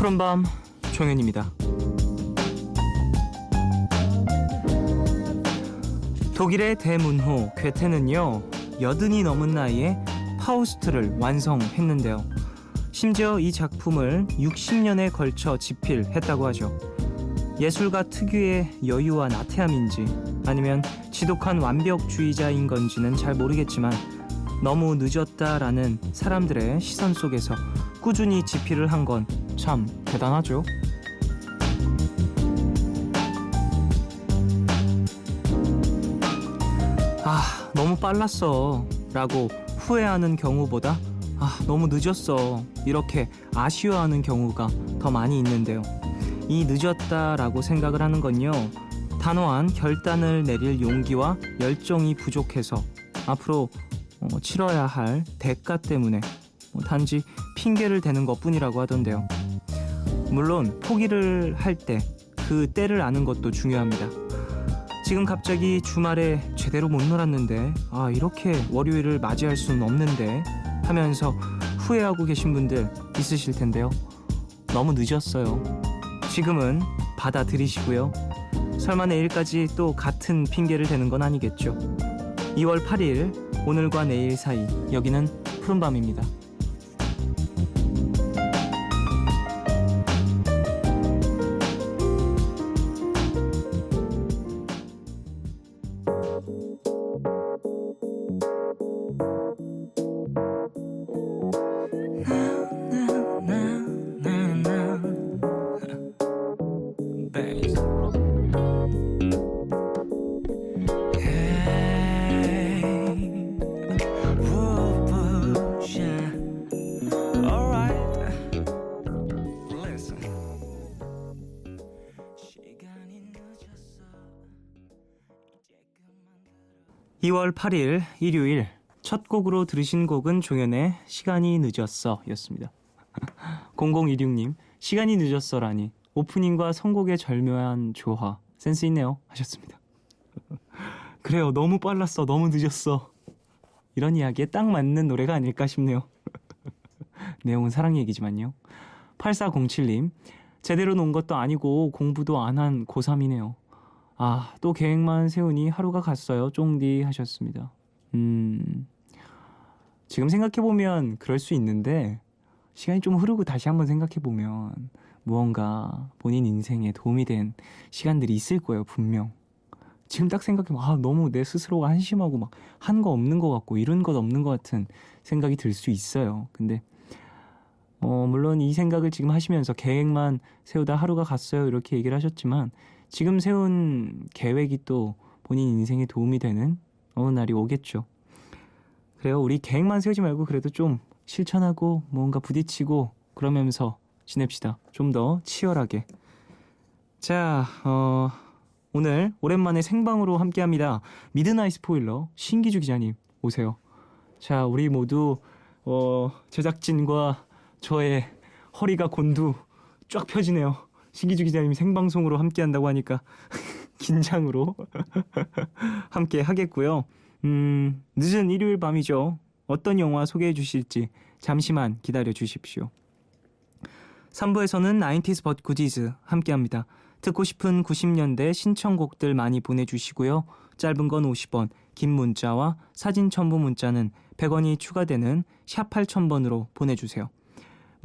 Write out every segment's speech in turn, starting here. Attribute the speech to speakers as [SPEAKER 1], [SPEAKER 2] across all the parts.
[SPEAKER 1] 푸른밤 종현입니다. 독일의 대문호 괴테는요 80이 넘은 나이에 파우스트를 완성했는데요. 심지어 이 작품을 60년에 걸쳐 집필했다고 하죠. 예술가 특유의 여유와 나태함인지 아니면 지독한 완벽주의자인 건지는 잘 모르겠지만 너무 늦었다라는 사람들의 시선 속에서 꾸준히 집필을 한 건 참 대단하죠. 너무 빨랐어 라고 후회하는 경우보다 너무 늦었어 이렇게 아쉬워하는 경우가 더 많이 있는데요. 이 늦었다라고 생각을 하는 건요 단호한 결단을 내릴 용기와 열정이 부족해서 앞으로 치러야 할 대가 때문에 단지 핑계를 대는 것뿐이라고 하던데요. 물론 포기를 할 때 그 때를 아는 것도 중요합니다. 지금 갑자기 주말에 제대로 못 놀았는데 이렇게 월요일을 맞이할 수는 없는데 하면서 후회하고 계신 분들 있으실 텐데요. 너무 늦었어요. 지금은 받아들이시고요. 설마 내일까지 또 같은 핑계를 대는 건 아니겠죠. 2월 8일 오늘과 내일 사이 여기는 푸른밤입니다. 2월 8일 일요일 첫 곡으로 들으신 곡은 종현의 시간이 늦었어 였습니다. 0016님 시간이 늦었어라니 오프닝과 선곡의 절묘한 조화 센스 있네요 하셨습니다. 그래요, 너무 빨랐어, 너무 늦었어 이런 이야기에 딱 맞는 노래가 아닐까 싶네요. 내용은 사랑 얘기지만요. 8407님 제대로 논 것도 아니고 공부도 안 한 고3이네요. 또 계획만 세우니 하루가 갔어요 쫑디 하셨습니다. 지금 생각해보면 그럴 수 있는데 시간이 좀 흐르고 다시 한번 생각해보면 무언가 본인 인생에 도움이 된 시간들이 있을 거예요 분명. 지금 딱 생각해보면 너무 내 스스로가 한심하고 막 한 거 없는 것 같고 이룬 것 없는 것 같은 생각이 들 수 있어요. 근데 물론 이 생각을 지금 하시면서 계획만 세우다 하루가 갔어요 이렇게 얘기를 하셨지만 지금 세운 계획이 또 본인 인생에 도움이 되는 어느 날이 오겠죠. 그래요, 우리 계획만 세우지 말고 그래도 좀 실천하고 뭔가 부딪히고 그러면서 지냅시다. 좀 더 치열하게. 자, 오늘 오랜만에 생방으로 함께합니다. 미드나잇 스포일러 신기주 기자님 오세요. 자, 우리 모두 제작진과 저의 허리가 곤두 쫙 펴지네요. 신기주 기자님이 생방송으로 함께한다고 하니까 긴장으로 함께 하겠고요. 늦은 일요일 밤이죠. 어떤 영화 소개해 주실지 잠시만 기다려 주십시오. 3부에서는 90s but goodies 함께합니다. 듣고 싶은 90년대 신청곡들 많이 보내주시고요. 짧은 건 50원, 긴 문자와 사진 첨부 문자는 100원이 추가되는 샵 8000번으로 보내주세요.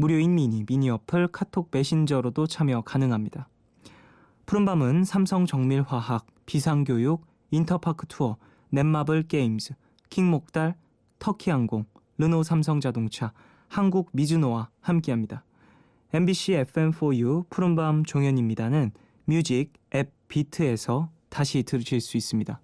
[SPEAKER 1] 무료인 미니 어플 카톡 메신저로도 참여 가능합니다. 푸른밤은 삼성 정밀화학, 비상교육, 인터파크 투어, 넷마블 게임즈, 킹목달, 터키항공, 르노 삼성자동차, 한국 미즈노와 함께합니다. MBC FM4U 푸른밤 종현입니다는 뮤직 앱 비트에서 다시 들으실 수 있습니다.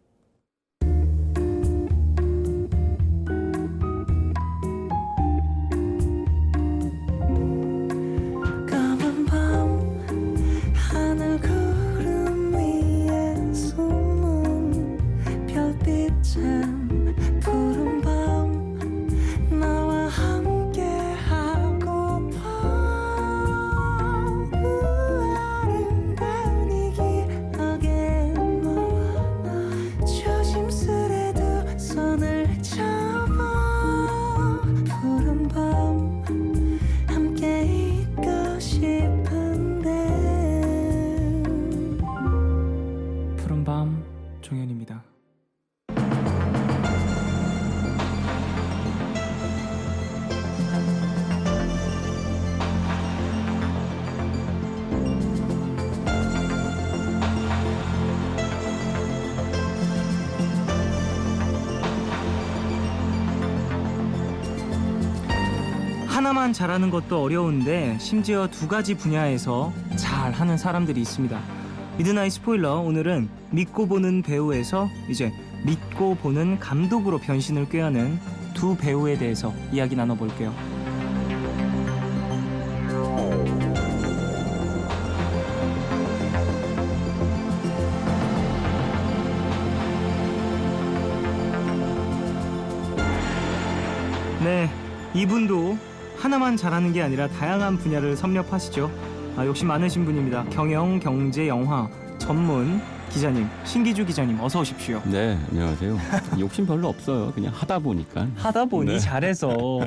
[SPEAKER 1] 싶어 정현입니다. 하나만 잘하는 것도 어려운데 심지어 두 가지 분야에서 잘하는 사람들이 있습니다. 미드나잇 스포일러, 오늘은 믿고 보는 배우에서 이제 믿고 보는 감독으로 변신을 꾀하는 두 배우에 대해서 이야기 나눠볼게요. 네, 이분도 하나만 잘하는 게 아니라 다양한 분야를 섭렵하시죠. 욕심 많으신 분입니다. 경영, 경제, 영화 전문 기자님, 신기주 기자님, 어서 오십시오.
[SPEAKER 2] 네, 안녕하세요. 욕심 별로 없어요. 그냥 하다 보니까.
[SPEAKER 1] 하다 보니
[SPEAKER 2] 네.
[SPEAKER 1] 잘해서.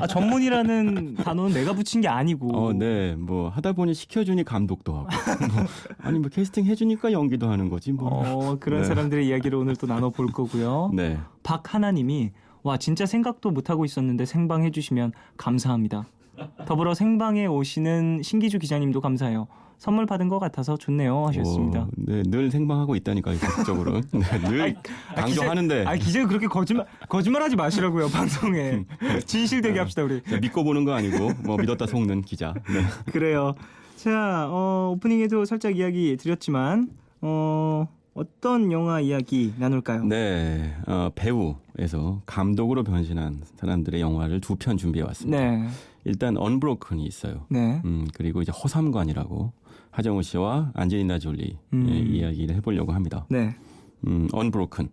[SPEAKER 1] 전문이라는 단어는 내가 붙인 게 아니고.
[SPEAKER 2] 네, 뭐 하다 보니 시켜주니 감독도 하고, 아니 뭐 캐스팅 해주니까 연기도 하는 거지 뭐.
[SPEAKER 1] 그런
[SPEAKER 2] 네.
[SPEAKER 1] 사람들의 이야기를 오늘 또 나눠볼 거고요.
[SPEAKER 2] 네.
[SPEAKER 1] 박하나님이 와 진짜 생각도 못하고 있었는데 생방해 주시면 감사합니다. 더불어 생방에 오시는 신기주 기자님도 감사해요. 선물 받은 것 같아서 좋네요 하셨습니다.
[SPEAKER 2] 네, 늘 생방하고 있다니까요, 적극적으로. 네, 늘 강조하는데.
[SPEAKER 1] 기자가 그렇게 거짓말하지 마시라고요 방송에. 진실되게 합시다 우리.
[SPEAKER 2] 믿고 보는 거 아니고 뭐 믿었다 속는 기자. 네.
[SPEAKER 1] 그래요. 자, 오프닝에도 살짝 이야기 드렸지만 어떤 영화 이야기 나눌까요?
[SPEAKER 2] 네, 배우에서 감독으로 변신한 사람들의 영화를 두 편 준비해 왔습니다.
[SPEAKER 1] 네.
[SPEAKER 2] 일단 언브로큰이 있어요.
[SPEAKER 1] 네.
[SPEAKER 2] 그리고 이제 허삼관이라고 하정우 씨와 안젤리나 졸리 이야기를 해보려고 합니다.
[SPEAKER 1] 네.
[SPEAKER 2] 언브로큰.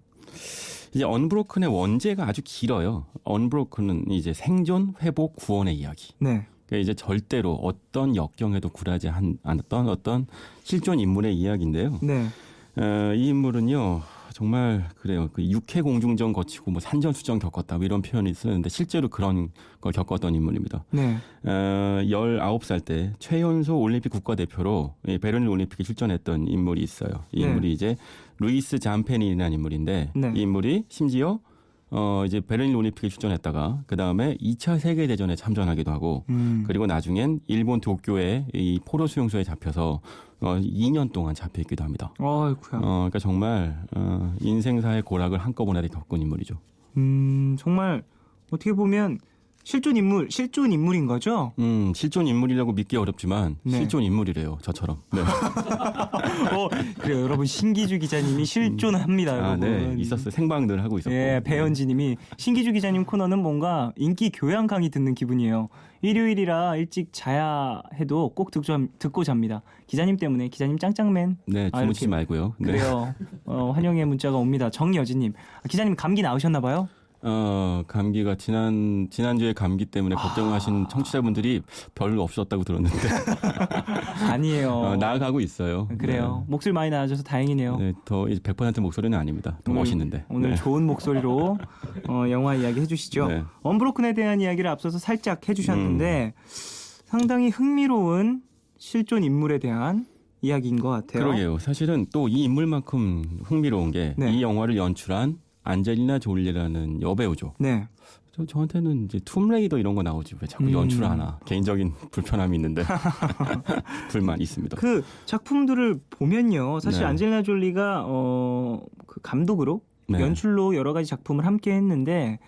[SPEAKER 2] 이제 언브로큰의 원제가 아주 길어요. 언브로큰은 이제 생존, 회복, 구원의 이야기.
[SPEAKER 1] 네.
[SPEAKER 2] 그러니까 이제 절대로 어떤 역경에도 굴하지 않았던 어떤 실존 인물의 이야기인데요.
[SPEAKER 1] 네.
[SPEAKER 2] 이 인물은요, 정말 그래요. 그 육해 공중전 거치고 뭐 산전수전 겪었다 뭐 이런 표현이 쓰는데 실제로 그런 걸 겪었던 인물입니다.
[SPEAKER 1] 네.
[SPEAKER 2] 19살 때 최연소 올림픽 국가대표로 베를린 올림픽에 출전했던 인물이 있어요. 이
[SPEAKER 1] 네.
[SPEAKER 2] 인물이 이제 루이스 잠페닌이라는 인물인데
[SPEAKER 1] 네.
[SPEAKER 2] 이 인물이 심지어 이제 베를린 올림픽에 출전했다가 그 다음에 2차 세계대전에 참전하기도 하고 그리고 나중엔 일본 도쿄의 이 포로 수용소에 잡혀서 2년 동안 잡혀 있기도 합니다.
[SPEAKER 1] 어이쿠야.
[SPEAKER 2] 그러니까 정말 인생사의 고락을 한꺼번에 겪은 인물이죠.
[SPEAKER 1] 정말 어떻게 보면 실존 인물인 거죠?
[SPEAKER 2] 실존 인물이라고 믿기 어렵지만
[SPEAKER 1] 네.
[SPEAKER 2] 실존 인물이래요. 저처럼. 네.
[SPEAKER 1] 그래요. 여러분 신기주 기자님이 실존합니다. 여러분.
[SPEAKER 2] 네, 있었어요. 생방들 하고 있었고.
[SPEAKER 1] 예, 배현지님이 신기주 기자님 코너는 뭔가 인기 교양 강의 듣는 기분이에요. 일요일이라 일찍 자야 해도 꼭 듣고 잡니다. 기자님 때문에 기자님 짱짱맨.
[SPEAKER 2] 네, 주무시지 말고요. 네.
[SPEAKER 1] 그래요. 환영의 문자가 옵니다. 정여진님, 기자님 감기 나으셨나 봐요?
[SPEAKER 2] 감기가 지난주에 감기 때문에 걱정하신 청취자분들이 별로 없었다고 들었는데.
[SPEAKER 1] 아니에요.
[SPEAKER 2] 나아가고 있어요.
[SPEAKER 1] 그래요.
[SPEAKER 2] 네.
[SPEAKER 1] 목소리 많이 나아져서 다행이네요.
[SPEAKER 2] 네, 더 이제 100% 목소리는 아닙니다. 더 멋있는데.
[SPEAKER 1] 오늘
[SPEAKER 2] 네.
[SPEAKER 1] 좋은 목소리로 영화 이야기 해주시죠.
[SPEAKER 2] 네.
[SPEAKER 1] 언브로큰에 대한 이야기를 앞서서 살짝 해주셨는데 상당히 흥미로운 실존 인물에 대한 이야기인 것 같아요.
[SPEAKER 2] 그러게요. 사실은 또 이 인물만큼 흥미로운 게 이
[SPEAKER 1] 네.
[SPEAKER 2] 영화를 연출한 안젤리나 졸리라는 여배우죠.
[SPEAKER 1] 네.
[SPEAKER 2] 저한테는 이제 툼레이더 이런 거 나오지 왜 자꾸 연출을 하나. 개인적인 불편함이 있는데 불만 있습니다.
[SPEAKER 1] 그 작품들을 보면요, 사실
[SPEAKER 2] 네.
[SPEAKER 1] 안젤리나 졸리가 그 감독으로
[SPEAKER 2] 네.
[SPEAKER 1] 연출로 여러 가지 작품을 함께 했는데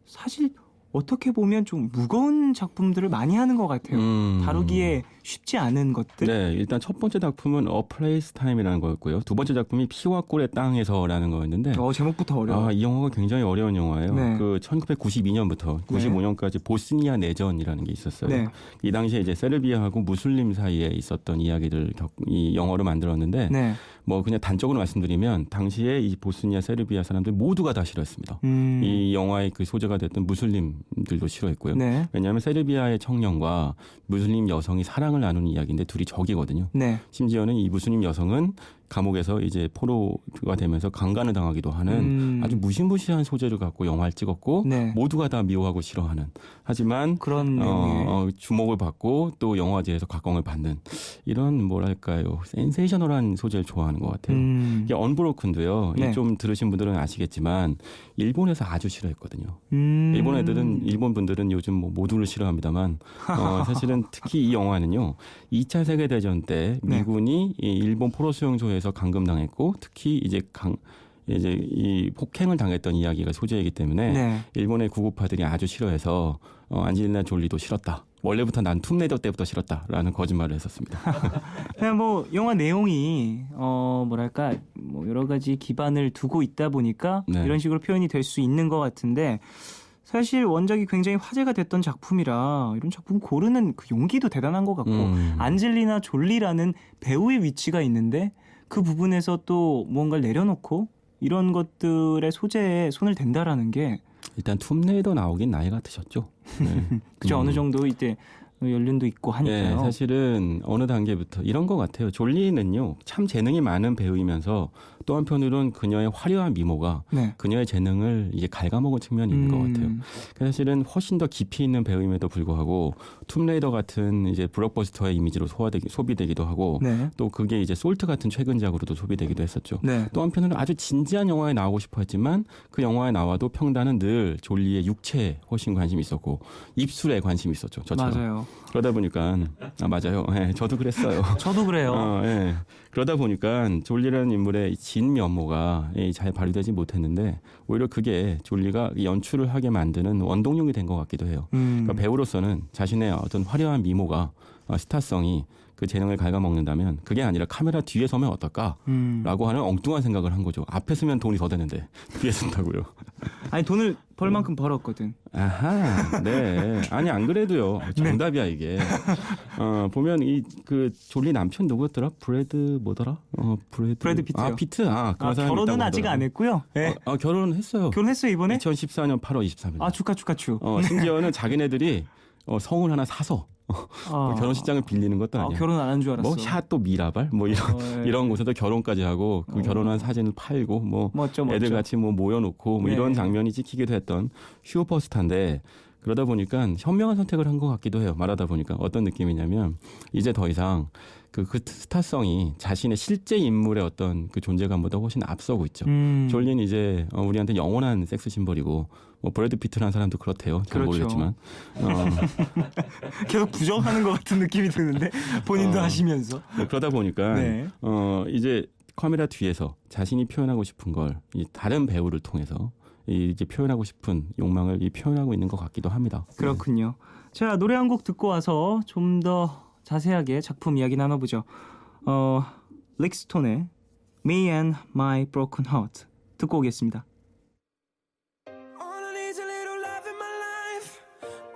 [SPEAKER 1] 사실 어떻게 보면 좀 무거운 작품들을 많이 하는 것 같아요. 다루기에 쉽지 않은 것들.
[SPEAKER 2] 네, 일단 첫 번째 작품은 A Place Time이라는 거였고요. 두 번째 작품이 피와 꿀의 땅에서라는 거였는데
[SPEAKER 1] 제목부터 어려워.
[SPEAKER 2] 이 영화가 굉장히 어려운 영화예요.
[SPEAKER 1] 네.
[SPEAKER 2] 그 1992년부터 95년까지 보스니아 내전이라는 게 있었어요.
[SPEAKER 1] 네.
[SPEAKER 2] 이 당시에 이제 세르비아하고 무슬림 사이에 있었던 이야기를 이 영어로 만들었는데
[SPEAKER 1] 네.
[SPEAKER 2] 뭐 그냥 단적으로 말씀드리면 당시에 이 보스니아 세르비아 사람들 모두가 다 싫어했습니다. 이 영화의 그 소재가 됐던 무슬림들도 싫어했고요.
[SPEAKER 1] 네.
[SPEAKER 2] 왜냐하면 세르비아의 청년과 무슬림 여성이 사랑을 나누는 이야기인데 둘이 적이거든요.
[SPEAKER 1] 네.
[SPEAKER 2] 심지어는 이 무슬림 여성은 감옥에서 이제 포로가 되면서 강간을 당하기도 하는 아주 무시무시한 소재를 갖고 영화를 찍었고
[SPEAKER 1] 네.
[SPEAKER 2] 모두가 다 미워하고 싫어하는 하지만
[SPEAKER 1] 그런 내용의
[SPEAKER 2] 주목을 받고 또 영화제에서 각광을 받는 이런 뭐랄까요 센세이셔널한 소재를 좋아하는 것 같아요. 이게 언브로큰도요.
[SPEAKER 1] 네.
[SPEAKER 2] 좀 들으신 분들은 아시겠지만 일본에서 아주 싫어했거든요. 일본 분들은 요즘 뭐 모두를 싫어합니다만 사실은 특히 이 영화는요 2차 세계대전 때
[SPEAKER 1] 네.
[SPEAKER 2] 미군이 이 일본 포로 수용소에서 감금당했고 특히 이제 이 폭행을 당했던 이야기가 소재이기 때문에
[SPEAKER 1] 네.
[SPEAKER 2] 일본의 구구파들이 아주 싫어해서 안젤리나 졸리도 싫었다. 원래부터 난 툼레이더 때부터 싫었다라는 거짓말을 했었습니다.
[SPEAKER 1] 그냥 뭐 영화 내용이 뭐랄까 뭐 여러 가지 기반을 두고 있다 보니까
[SPEAKER 2] 네.
[SPEAKER 1] 이런 식으로 표현이 될 수 있는 것 같은데 사실 원작이 굉장히 화제가 됐던 작품이라 이런 작품 고르는 그 용기도 대단한 것 같고 안젤리나 졸리라는 배우의 위치가 있는데 그 부분에서 또 무언가를 내려놓고 이런 것들의 소재에 손을 댄다라는 게
[SPEAKER 2] 일단 툼레이더 나오긴 나이가 드셨죠. 네.
[SPEAKER 1] 그죠 어느 정도 이때 연륜도 있고 하니까요.
[SPEAKER 2] 네, 사실은 어느 단계부터 이런 것 같아요. 졸리는요 참 재능이 많은 배우이면서 또 한편으로는 그녀의 화려한 미모가
[SPEAKER 1] 네.
[SPEAKER 2] 그녀의 재능을 이제 갉아먹은 측면이 있는 것 같아요. 사실은 훨씬 더 깊이 있는 배우임에도 불구하고 툼레이더 같은 이제 블록버스터의 이미지로 소비되기도 하고
[SPEAKER 1] 네.
[SPEAKER 2] 또 그게 이제 솔트 같은 최근작으로도 소비되기도 했었죠.
[SPEAKER 1] 네.
[SPEAKER 2] 또 한편으로는 아주 진지한 영화에 나오고 싶어 했지만 그 영화에 나와도 평단은 늘 졸리의 육체에 훨씬 관심이 있었고 입술에 관심이 있었죠. 저처럼.
[SPEAKER 1] 맞아요.
[SPEAKER 2] 그러다 보니까 맞아요. 네, 저도 그랬어요.
[SPEAKER 1] 저도 그래요.
[SPEAKER 2] 네. 그러다 보니까 졸리라는 인물의 진 면모가 잘 발휘되지 못했는데 오히려 그게 졸리가 연출을 하게 만드는 원동력이 된 것 같기도 해요. 그러니까 배우로서는 자신의 어떤 화려한 미모가 스타성이 그 재능을 갉아먹는다면 그게 아니라 카메라 뒤에 서면 어떨까라고 하는 엉뚱한 생각을 한 거죠. 앞에 서면 돈이 더 되는데 뒤에 선다고요.
[SPEAKER 1] 아니 돈을 벌 만큼 벌었거든.
[SPEAKER 2] 아하, 네. 아니 안 그래도요. 정답이야 이게. 보면 이 그 졸리 남편 누구였더라? 브래드 뭐더라?
[SPEAKER 1] 브래드 피트요.
[SPEAKER 2] 아 피트. 그런 사람이
[SPEAKER 1] 결혼은
[SPEAKER 2] 있다고
[SPEAKER 1] 아직
[SPEAKER 2] 하더라고요.
[SPEAKER 1] 안 했고요. 네.
[SPEAKER 2] 결혼은 했어요.
[SPEAKER 1] 결혼했어요 이번에?
[SPEAKER 2] 2014년 8월 23일.
[SPEAKER 1] 아 축하.
[SPEAKER 2] 심지어는 자기네들이 성을 하나 사서 결혼식장을 빌리는 것도 아니야.
[SPEAKER 1] 결혼 안 한 줄 알았어.
[SPEAKER 2] 뭐 샤또 미라발 뭐 이런 곳에서 결혼까지 하고 그 결혼한 사진을 팔고 뭐
[SPEAKER 1] 멋져.
[SPEAKER 2] 애들 같이 뭐 모여놓고 뭐
[SPEAKER 1] 네.
[SPEAKER 2] 이런 장면이 찍히기도 했던 슈퍼스타인데 그러다 보니까 현명한 선택을 한 것 같기도 해요. 말하다 보니까 어떤 느낌이냐면 이제 더 이상 그 스타성이 자신의 실제 인물의 어떤 그 존재감보다 훨씬 앞서고 있죠. 졸리는 이제 우리한테 영원한 섹스 심벌이고 뭐 브래드 피트라는 사람도 그렇대요. 잘
[SPEAKER 1] 그렇죠.
[SPEAKER 2] 모르겠지만
[SPEAKER 1] 계속 부정하는 것 같은 느낌이 드는데 본인도 하시면서.
[SPEAKER 2] 그러다 보니까
[SPEAKER 1] 네.
[SPEAKER 2] 이제 카메라 뒤에서 자신이 표현하고 싶은 걸 이 다른 배우를 통해서 이제 표현하고 싶은 욕망을 표현하고 있는 것 같기도 합니다.
[SPEAKER 1] 그렇군요. 자 노래 한 곡 듣고 와서 좀 더 자세하게 작품 이야기 나눠보죠. 릭스톤의 Me and My Broken Heart 듣고 오겠습니다.
[SPEAKER 3] All I need's a little love in my life.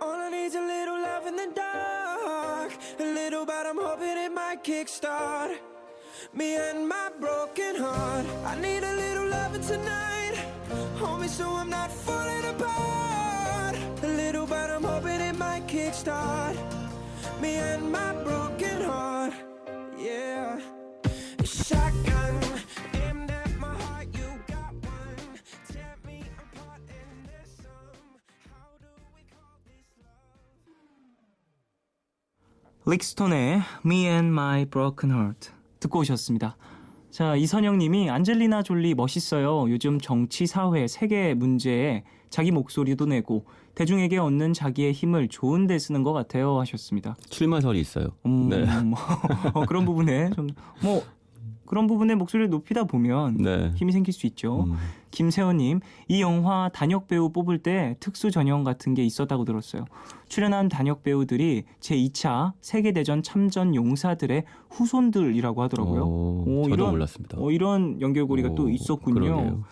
[SPEAKER 3] All I need's a little love in the dark. A little, but I'm hoping it might kickstart me and my broken heart. I need a little loving tonight. Hold me so I'm not falling apart. A little, but I'm hoping it might kickstart me and my broken heart. Yeah. A shotgun aimed at my heart. You got one. Tear me apart and there's some. How do we call this love?
[SPEAKER 1] 릭스톤의 Me and My Broken Heart 듣고 오셨습니다. 자 이선영님이 안젤리나 졸리 멋있어요. 요즘 정치, 사회, 세계 문제에 자기 목소리도 내고 대중에게 얻는 자기의 힘을 좋은 데 쓰는 것 같아요 하셨습니다.
[SPEAKER 2] 출마설이 있어요. 네.
[SPEAKER 1] 그런 부분에 좀 뭐 그런 부분에 목소리를 높이다 보면
[SPEAKER 2] 네.
[SPEAKER 1] 힘이 생길 수 있죠. 김세호님, 이 영화 단역 배우 뽑을 때 특수 전형 같은 게 있었다고 들었어요. 출연한 단역 배우들이 제2차 세계대전 참전 용사들의 후손들이라고 하더라고요.
[SPEAKER 2] 저도 몰랐습니다.
[SPEAKER 1] 이런 연결고리가 또 있었군요.
[SPEAKER 2] 그러게요.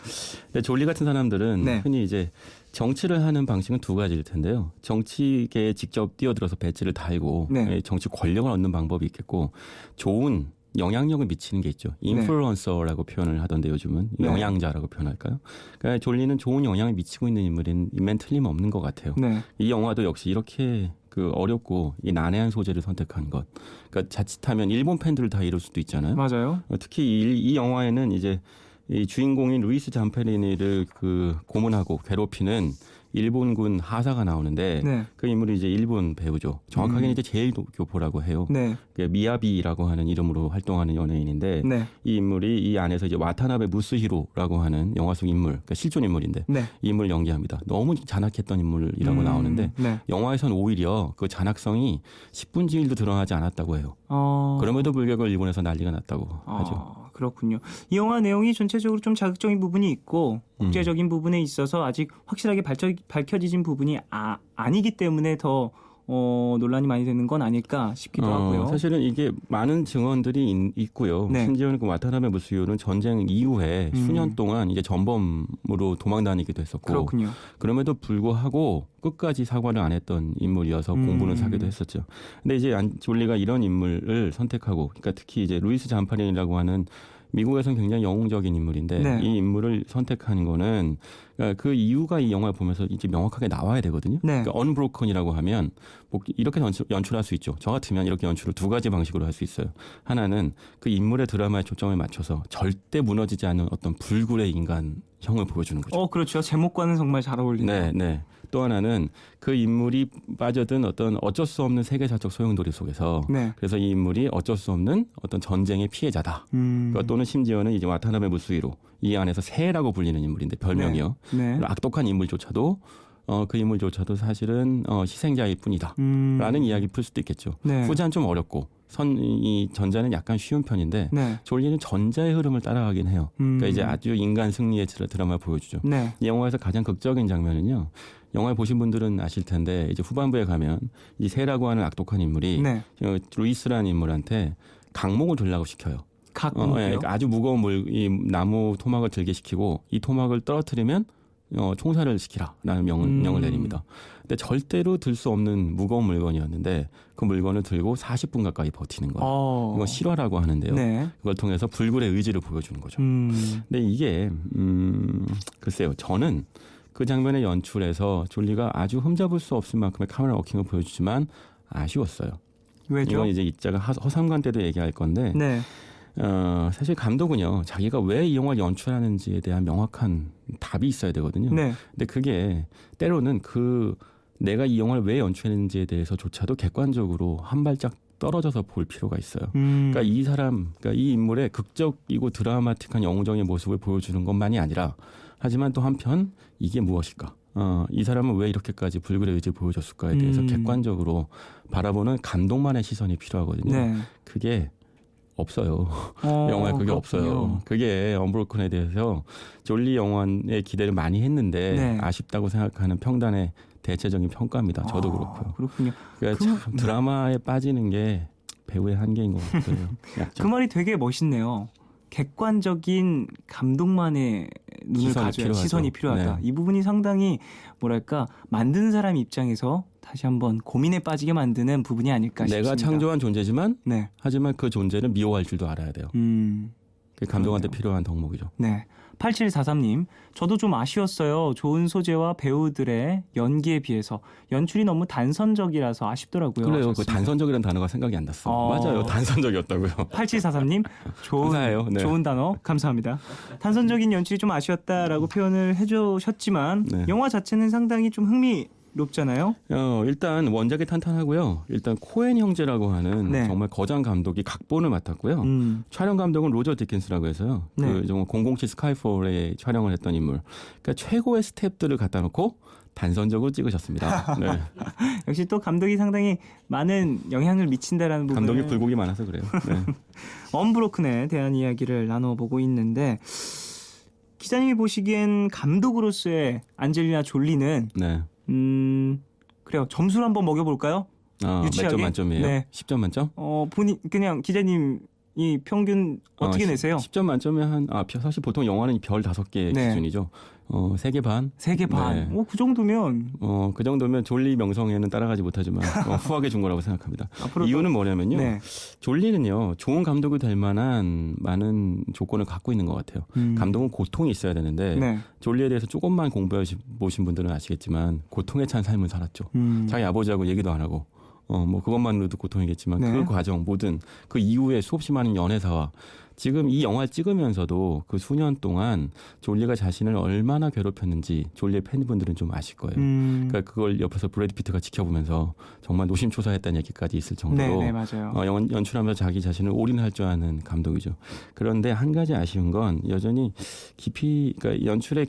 [SPEAKER 2] 근데 졸리 같은 사람들은
[SPEAKER 1] 네.
[SPEAKER 2] 흔히 이제 정치를 하는 방식은 두 가지일 텐데요. 정치계에 직접 뛰어들어서 배지를 달고
[SPEAKER 1] 네.
[SPEAKER 2] 정치 권력을 얻는 방법이 있겠고 좋은 영향력을 미치는 게 있죠. 인플루언서라고 표현을 하던데 요즘은
[SPEAKER 1] 네.
[SPEAKER 2] 영향자라고 표현할까요? 그러니까 졸리는 좋은 영향을 미치고 있는 인물인 틀림없는 것 같아요.
[SPEAKER 1] 네.
[SPEAKER 2] 이 영화도 역시 이렇게 그 어렵고 이 난해한 소재를 선택한 것. 그러니까 자칫하면 일본 팬들을 다 이룰 수도 있잖아요.
[SPEAKER 1] 맞아요.
[SPEAKER 2] 특히 이 영화에는 이제 이 주인공인 루이스 잠페리니를 그 고문하고 괴롭히는 일본군 하사가 나오는데
[SPEAKER 1] 네.
[SPEAKER 2] 그 인물이 이제 일본 배우죠. 정확하게는 이제 제일교포라고 해요.
[SPEAKER 1] 네.
[SPEAKER 2] 그 미야비라고 하는 이름으로 활동하는 연예인인데
[SPEAKER 1] 네.
[SPEAKER 2] 이 인물이 이 안에서 이제 와타나베 무스히로라고 하는 영화 속 인물, 그러니까 실존 인물인데
[SPEAKER 1] 네.
[SPEAKER 2] 이 인물을 연기합니다. 너무 잔악했던 인물이라고 나오는데
[SPEAKER 1] 네.
[SPEAKER 2] 영화에선 오히려 그 잔악성이 10분지일도 드러나지 않았다고 해요. 그럼에도 불구하고 일본에서 난리가 났다고 하죠.
[SPEAKER 1] 그렇군요. 이 영화 내용이 전체적으로 좀 자극적인 부분이 있고 국제적인 부분에 있어서 아직 확실하게 밝혀지진 부분이 아니기 때문에 더 논란이 많이 되는 건 아닐까 싶기도 하고요.
[SPEAKER 2] 사실은 이게 많은 증언들이 있고요.
[SPEAKER 1] 네.
[SPEAKER 2] 심지어는 그 와타나베 무스히로는 전쟁 이후에 수년 동안 이제 전범으로 도망 다니기도 했었고
[SPEAKER 1] 그렇군요.
[SPEAKER 2] 그럼에도 불구하고 끝까지 사과를 안 했던 인물이어서 공부는 사기도 했었죠. 근데 이제 졸리가 이런 인물을 선택하고, 그러니까 특히 이제 루이스 잠파린이라고 하는 미국에서는 굉장히 영웅적인 인물인데
[SPEAKER 1] 네.
[SPEAKER 2] 이 인물을 선택하는 거는 그러니까 그 이유가 이 영화를 보면서 이제 명확하게 나와야 되거든요.
[SPEAKER 1] 네.
[SPEAKER 2] 그러니까 언브로큰이라고 하면 뭐 이렇게 연출할 수 있죠. 저 같으면 이렇게 연출을 두 가지 방식으로 할 수 있어요. 하나는 그 인물의 드라마에 초점을 맞춰서 절대 무너지지 않는 어떤 불굴의 인간형을 보여주는 거죠.
[SPEAKER 1] 그렇죠. 제목과는 정말 잘 어울리네요.
[SPEAKER 2] 네, 네. 또 하나는 그 인물이 빠져든 어떤 어쩔 수 없는 세계사적 소용돌이 속에서
[SPEAKER 1] 네.
[SPEAKER 2] 그래서 이 인물이 어쩔 수 없는 어떤 전쟁의 피해자다. 또는 심지어는 이제 와타나베 무스히로 이 안에서 새라고 불리는 인물인데 별명이요.
[SPEAKER 1] 네.
[SPEAKER 2] 악독한 인물조차도 그 인물조차도 사실은 희생자일 뿐이다. 라는 이야기 풀 수도 있겠죠.
[SPEAKER 1] 네.
[SPEAKER 2] 후자는 좀 어렵고 이 전자는 약간 쉬운 편인데
[SPEAKER 1] 네.
[SPEAKER 2] 졸리는 전자의 흐름을 따라가긴 해요. 그러니까 이제 아주 인간 승리의 드라마를 보여주죠.
[SPEAKER 1] 네.
[SPEAKER 2] 이 영화에서 가장 극적인 장면은요. 영화를 보신 분들은 아실 텐데 이제 후반부에 가면 이 새라고 하는 악독한 인물이
[SPEAKER 1] 네.
[SPEAKER 2] 루이스라는 인물한테 강목을 들라고 시켜요.
[SPEAKER 1] 각목이요?
[SPEAKER 2] 아주 무거운 이 나무 토막을 들게 시키고 이 토막을 떨어뜨리면 총살을 시키라라는 명령을 내립니다. 근데 절대로 들 수 없는 무거운 물건이었는데 그 물건을 들고 40분 가까이 버티는 거예요. 이건 실화라고 하는데요.
[SPEAKER 1] 네.
[SPEAKER 2] 그걸 통해서 불굴의 의지를 보여주는 거죠. 근데 이게 글쎄요. 저는 그 장면의 연출에서 졸리가 아주 흠잡을 수 없을 만큼의 카메라 워킹을 보여주지만 아쉬웠어요.
[SPEAKER 1] 왜죠?
[SPEAKER 2] 이건 이제 이자가 허삼관 때도 얘기할 건데
[SPEAKER 1] 네.
[SPEAKER 2] 사실 감독은요 자기가 왜 이 영화를 연출하는지에 대한 명확한 답이 있어야 되거든요.
[SPEAKER 1] 네.
[SPEAKER 2] 근데 그게 때로는 내가 이 영화를 왜 연출했는지에 대해서조차도 객관적으로 한 발짝 떨어져서 볼 필요가 있어요. 그러니까 그러니까 이 인물의 극적이고 드라마틱한 영웅적인 모습을 보여주는 것만이 아니라 하지만 또 한편 이게 무엇일까? 이 사람은 왜 이렇게까지 불굴의 의지를 보여줬을까에 대해서 객관적으로 바라보는 감독만의 시선이 필요하거든요.
[SPEAKER 1] 네.
[SPEAKER 2] 그게 없어요. 영화에 그게
[SPEAKER 1] 그렇군요.
[SPEAKER 2] 없어요. 그게 언브로큰에 대해서 졸리 영화의 기대를 많이 했는데
[SPEAKER 1] 네.
[SPEAKER 2] 아쉽다고 생각하는 평단의 대체적인 평가입니다. 저도 그렇고요.
[SPEAKER 1] 그렇군요.
[SPEAKER 2] 그러니까 참 드라마에 빠지는 게 배우의 한계인 것 같아요.
[SPEAKER 1] 그 말이 되게 멋있네요. 객관적인 감독만의 눈을
[SPEAKER 2] 시선이
[SPEAKER 1] 가져야
[SPEAKER 2] 필요하죠.
[SPEAKER 1] 시선이 필요하다.
[SPEAKER 2] 네.
[SPEAKER 1] 이 부분이 상당히 뭐랄까 만든 사람 입장에서 다시 한번 고민에 빠지게 만드는 부분이 아닐까 싶습니다.
[SPEAKER 2] 내가 창조한 존재지만
[SPEAKER 1] 네.
[SPEAKER 2] 하지만 그 존재를 미워할 줄도 알아야 돼요. 그게 감독한테 필요한 덕목이죠.
[SPEAKER 1] 네. 8743님, 저도 좀 아쉬웠어요. 좋은 소재와 배우들의 연기에 비해서 연출이 너무 단선적이라서 아쉽더라고요.
[SPEAKER 2] 그래요. 그
[SPEAKER 1] 하셨습니다.
[SPEAKER 2] 단선적이라는 단어가 생각이 안 났어. 맞아요. 단선적이었다고요.
[SPEAKER 1] 8743님,
[SPEAKER 2] 감사해요. 네.
[SPEAKER 1] 좋은 단어 감사합니다. 단선적인 연출이 좀 아쉬웠다라고 표현을 해주셨지만
[SPEAKER 2] 네.
[SPEAKER 1] 영화 자체는 상당히 좀 흥미롭잖아요.
[SPEAKER 2] 일단 원작이 탄탄하고요. 일단 코엔 형제라고 하는
[SPEAKER 1] 네.
[SPEAKER 2] 정말 거장 감독이 각본을 맡았고요. 촬영 감독은 로저 디킨스라고 해서요.
[SPEAKER 1] 네.
[SPEAKER 2] 그 정말 007 스카이폴에 촬영을 했던 인물. 그러니까 최고의 스텝들을 갖다 놓고 단선적으로 찍으셨습니다. 네.
[SPEAKER 1] 역시 또 감독이 상당히 많은 영향을 미친다라는 부분을
[SPEAKER 2] 감독이 불복이 많아서 그래요. 네.
[SPEAKER 1] 언브로큰에 대한 이야기를 나눠보고 있는데 기자님이 보시기엔 감독으로서의 안젤리나 졸리는
[SPEAKER 2] 네.
[SPEAKER 1] 그래요. 점수를 한번 먹여볼까요?
[SPEAKER 2] 몇
[SPEAKER 1] 유치하게?
[SPEAKER 2] 점 만점이에요?
[SPEAKER 1] 네.
[SPEAKER 2] 10점 만점?
[SPEAKER 1] 본인 그냥 기자님이 평균 어떻게 내세요?
[SPEAKER 2] 10점 만점에 사실 보통 영화는 별 5개
[SPEAKER 1] 네.
[SPEAKER 2] 기준이죠. 3개 반.
[SPEAKER 1] 3개 반.
[SPEAKER 2] 네.
[SPEAKER 1] 그 정도면
[SPEAKER 2] 그 정도면 졸리 명성에는 따라가지 못하지만 후하게 준 거라고 생각합니다.
[SPEAKER 1] 앞으로도-
[SPEAKER 2] 이유는 뭐냐면요.
[SPEAKER 1] 네.
[SPEAKER 2] 졸리는요. 좋은 감독이 될 만한 많은 조건을 갖고 있는 것 같아요. 감독은 고통이 있어야 되는데
[SPEAKER 1] 네.
[SPEAKER 2] 졸리에 대해서 조금만 공부해 보신 분들은 아시겠지만 고통에 찬 삶을 살았죠.
[SPEAKER 1] 음.
[SPEAKER 2] 자기 아버지하고 얘기도 안 하고 뭐 그것만으로도 고통이겠지만
[SPEAKER 1] 네.
[SPEAKER 2] 그 과정 모든 그 이후에 수없이 많은 연애사와 지금 이 영화를 찍으면서도 그 수년 동안 졸리가 자신을 얼마나 괴롭혔는지 졸리의 팬분들은 좀 아실 거예요. 그러니까 그걸 옆에서 브래드 피트가 지켜보면서 정말 노심초사했다는 얘기까지 있을 정도로
[SPEAKER 1] 네, 맞아요.
[SPEAKER 2] 연출하면서 자기 자신을 올인할 줄 아는 감독이죠. 그런데 한 가지 아쉬운 건 여전히 깊이 그러니까 연출의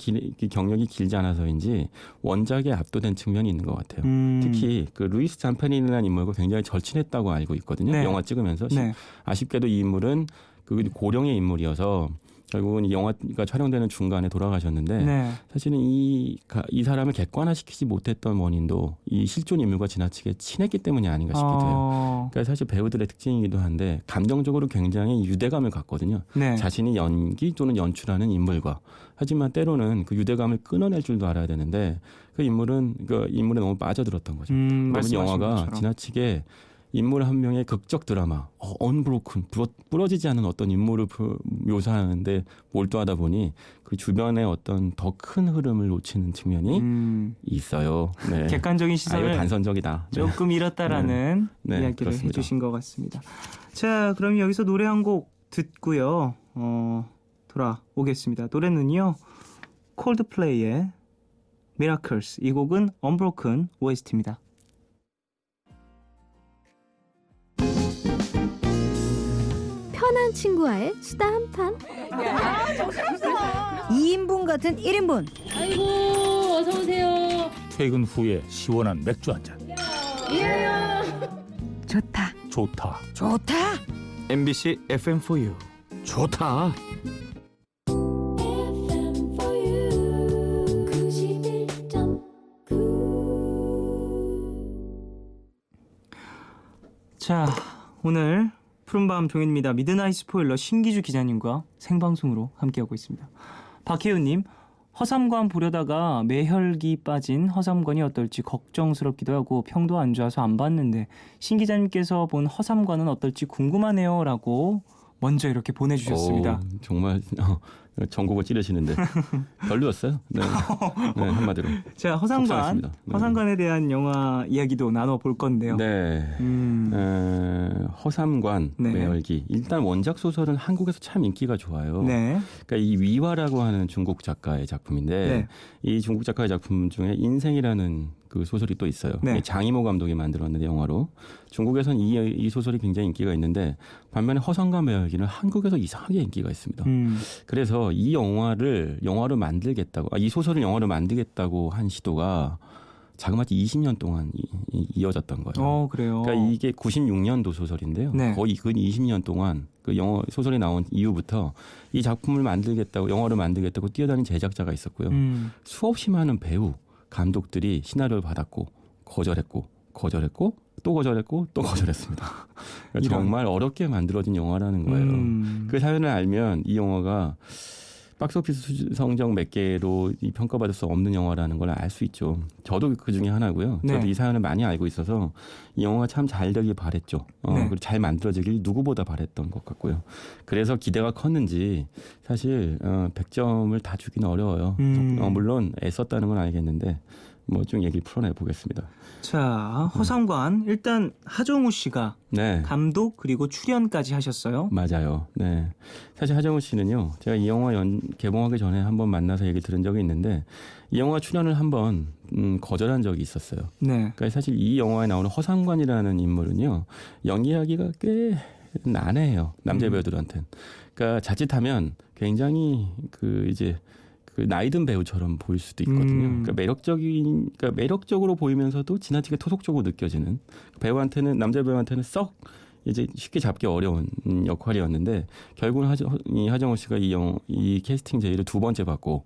[SPEAKER 2] 경력이 길지 않아서인지 원작에 압도된 측면이 있는 것 같아요. 특히 그 루이스 잠페린이라는 인물과 굉장히 절친했다고 알고 있거든요.
[SPEAKER 1] 네.
[SPEAKER 2] 영화 찍으면서
[SPEAKER 1] 네.
[SPEAKER 2] 아쉽게도 이 인물은 그 고령의 인물이어서 결국은 이 영화가 촬영되는 중간에 돌아가셨는데
[SPEAKER 1] 네.
[SPEAKER 2] 사실은 이 사람을 객관화시키지 못했던 원인도 이 실존 인물과 지나치게 친했기 때문이 아닌가 싶기도 해요. 그러니까 사실 배우들의 특징이기도 한데 감정적으로 굉장히 유대감을 갖거든요.
[SPEAKER 1] 네.
[SPEAKER 2] 자신이 연기 또는 연출하는 인물과 하지만 때로는 그 유대감을 끊어낼 줄도 알아야 되는데 그 인물에 너무 빠져들었던 거죠. 그러면
[SPEAKER 1] 말씀하신
[SPEAKER 2] 영화가
[SPEAKER 1] 것처럼.
[SPEAKER 2] 지나치게 인물 한 명의 극적 드라마, 언브로큰, 부러지지 않은 어떤 인물을 묘사하는데 몰두하다 보니 그 주변의 어떤 더 큰 흐름을 놓치는 측면이 있어요. 네.
[SPEAKER 1] 객관적인
[SPEAKER 2] 이거
[SPEAKER 1] 시선을
[SPEAKER 2] 단선적이다. 네.
[SPEAKER 1] 조금 잃었다라는
[SPEAKER 2] 네,
[SPEAKER 1] 이야기를
[SPEAKER 2] 그렇습니다.
[SPEAKER 1] 해주신 것 같습니다. 자, 그럼 여기서 노래 한 곡 듣고요. 돌아오겠습니다. 노래는요. 콜드플레이의 Miracles. 이 곡은 Unbroken OST입니다.
[SPEAKER 4] 편한 친구와의 수다 한판 2인분 같은 1인분
[SPEAKER 5] 아이고 어서 오세요.
[SPEAKER 6] 퇴근 후에 시원한 맥주 한 잔.
[SPEAKER 4] 좋다
[SPEAKER 6] 좋다.
[SPEAKER 4] 좋다
[SPEAKER 1] MBC FM4U
[SPEAKER 6] 좋다.
[SPEAKER 1] 자, 오늘 푸른밤 종현입니다. 미드나잇 스포일러 신기주 기자님과 생방송으로 함께하고 있습니다. 박혜윤님, 허삼관 보려다가 매혈기 빠진 허삼관이 어떨지 걱정스럽기도 하고 평도 안 좋아서 안 봤는데 신 기자님께서 본 허삼관은 어떨지 궁금하네요 라고 먼저 이렇게 보내주셨습니다.
[SPEAKER 2] 정말 전곡을 찌르시는데 별로였어요. 네. 네, 한마디로.
[SPEAKER 1] 자, 허삼관,
[SPEAKER 2] 속상했습니다. 네.
[SPEAKER 1] 허삼관에 대한 영화 이야기도 나눠볼 건데요.
[SPEAKER 2] 네. 허삼관
[SPEAKER 1] 네.
[SPEAKER 2] 매열기. 일단 원작 소설은 한국에서 참 인기가 좋아요.
[SPEAKER 1] 네.
[SPEAKER 2] 그러니까 이 위화라고 하는 중국 작가의 작품인데
[SPEAKER 1] 네.
[SPEAKER 2] 이 중국 작가의 작품 중에 인생이라는 그 소설이 또 있어요.
[SPEAKER 1] 네.
[SPEAKER 2] 장이모 감독이 만들었는데 영화로 중국에서는 이 소설이 굉장히 인기가 있는데 반면에 허삼관 매열기는 한국에서 이상하게 인기가 있습니다. 그래서 이 영화로 만들겠다고 이 소설을 영화로 만들겠다고 한 시도가 자그마치 20년 동안 이어졌던 거예요.
[SPEAKER 1] 그래요.
[SPEAKER 2] 그러니까 이게 96년도 소설인데요.
[SPEAKER 1] 네.
[SPEAKER 2] 거의 근 20년 동안 그 영화 소설이 나온 이후부터 이 작품을 만들겠다고 영화로 만들겠다고 뛰어다닌 제작자가 있었고요. 수없이 많은 배우, 감독들이 시나리오를 받았고 거절했고 또 거절했고 또 거절했습니다. 그러니까 정말 어렵게 만들어진 영화라는 거예요. 그 사연을 알면 이 영화가 박스오피스 성적 몇 개로 평가받을 수 없는 영화라는 걸 알 수 있죠. 저도 그 중에 하나고요.
[SPEAKER 1] 네.
[SPEAKER 2] 저도 이 사연을 많이 알고 있어서 이 영화가 참 잘 되길 바랬죠.
[SPEAKER 1] 네.
[SPEAKER 2] 그리고 잘 만들어지길 누구보다 바랬던 것 같고요. 그래서 기대가 컸는지 사실 100점을 다 주기는 어려워요. 물론 애썼다는 건 알겠는데 뭐 좀 얘기 풀어내 보겠습니다.
[SPEAKER 1] 자, 허삼관 일단 하정우 씨가
[SPEAKER 2] 네.
[SPEAKER 1] 감독 그리고 출연까지 하셨어요.
[SPEAKER 2] 맞아요. 네. 사실 하정우 씨는요, 제가 이 영화 개봉하기 전에 한번 만나서 얘기 들은 적이 있는데, 이 영화 출연을 한번 거절한 적이 있었어요.
[SPEAKER 1] 네.
[SPEAKER 2] 그러니까 사실 이 영화에 나오는 허삼관이라는 인물은요, 연기하기가 꽤 난해해요. 남자 배우들한테는. 그러니까 자칫하면 굉장히 그 나이든 배우처럼 보일 수도 있거든요. 그러니까 매력적으로 보이면서도 지나치게 토속적으로 느껴지는 배우한테는 남자 배우한테는 썩 이제 쉽게 잡기 어려운 역할이었는데 결국은 이 하정우 씨가 이 캐스팅 제의를 2번째 받고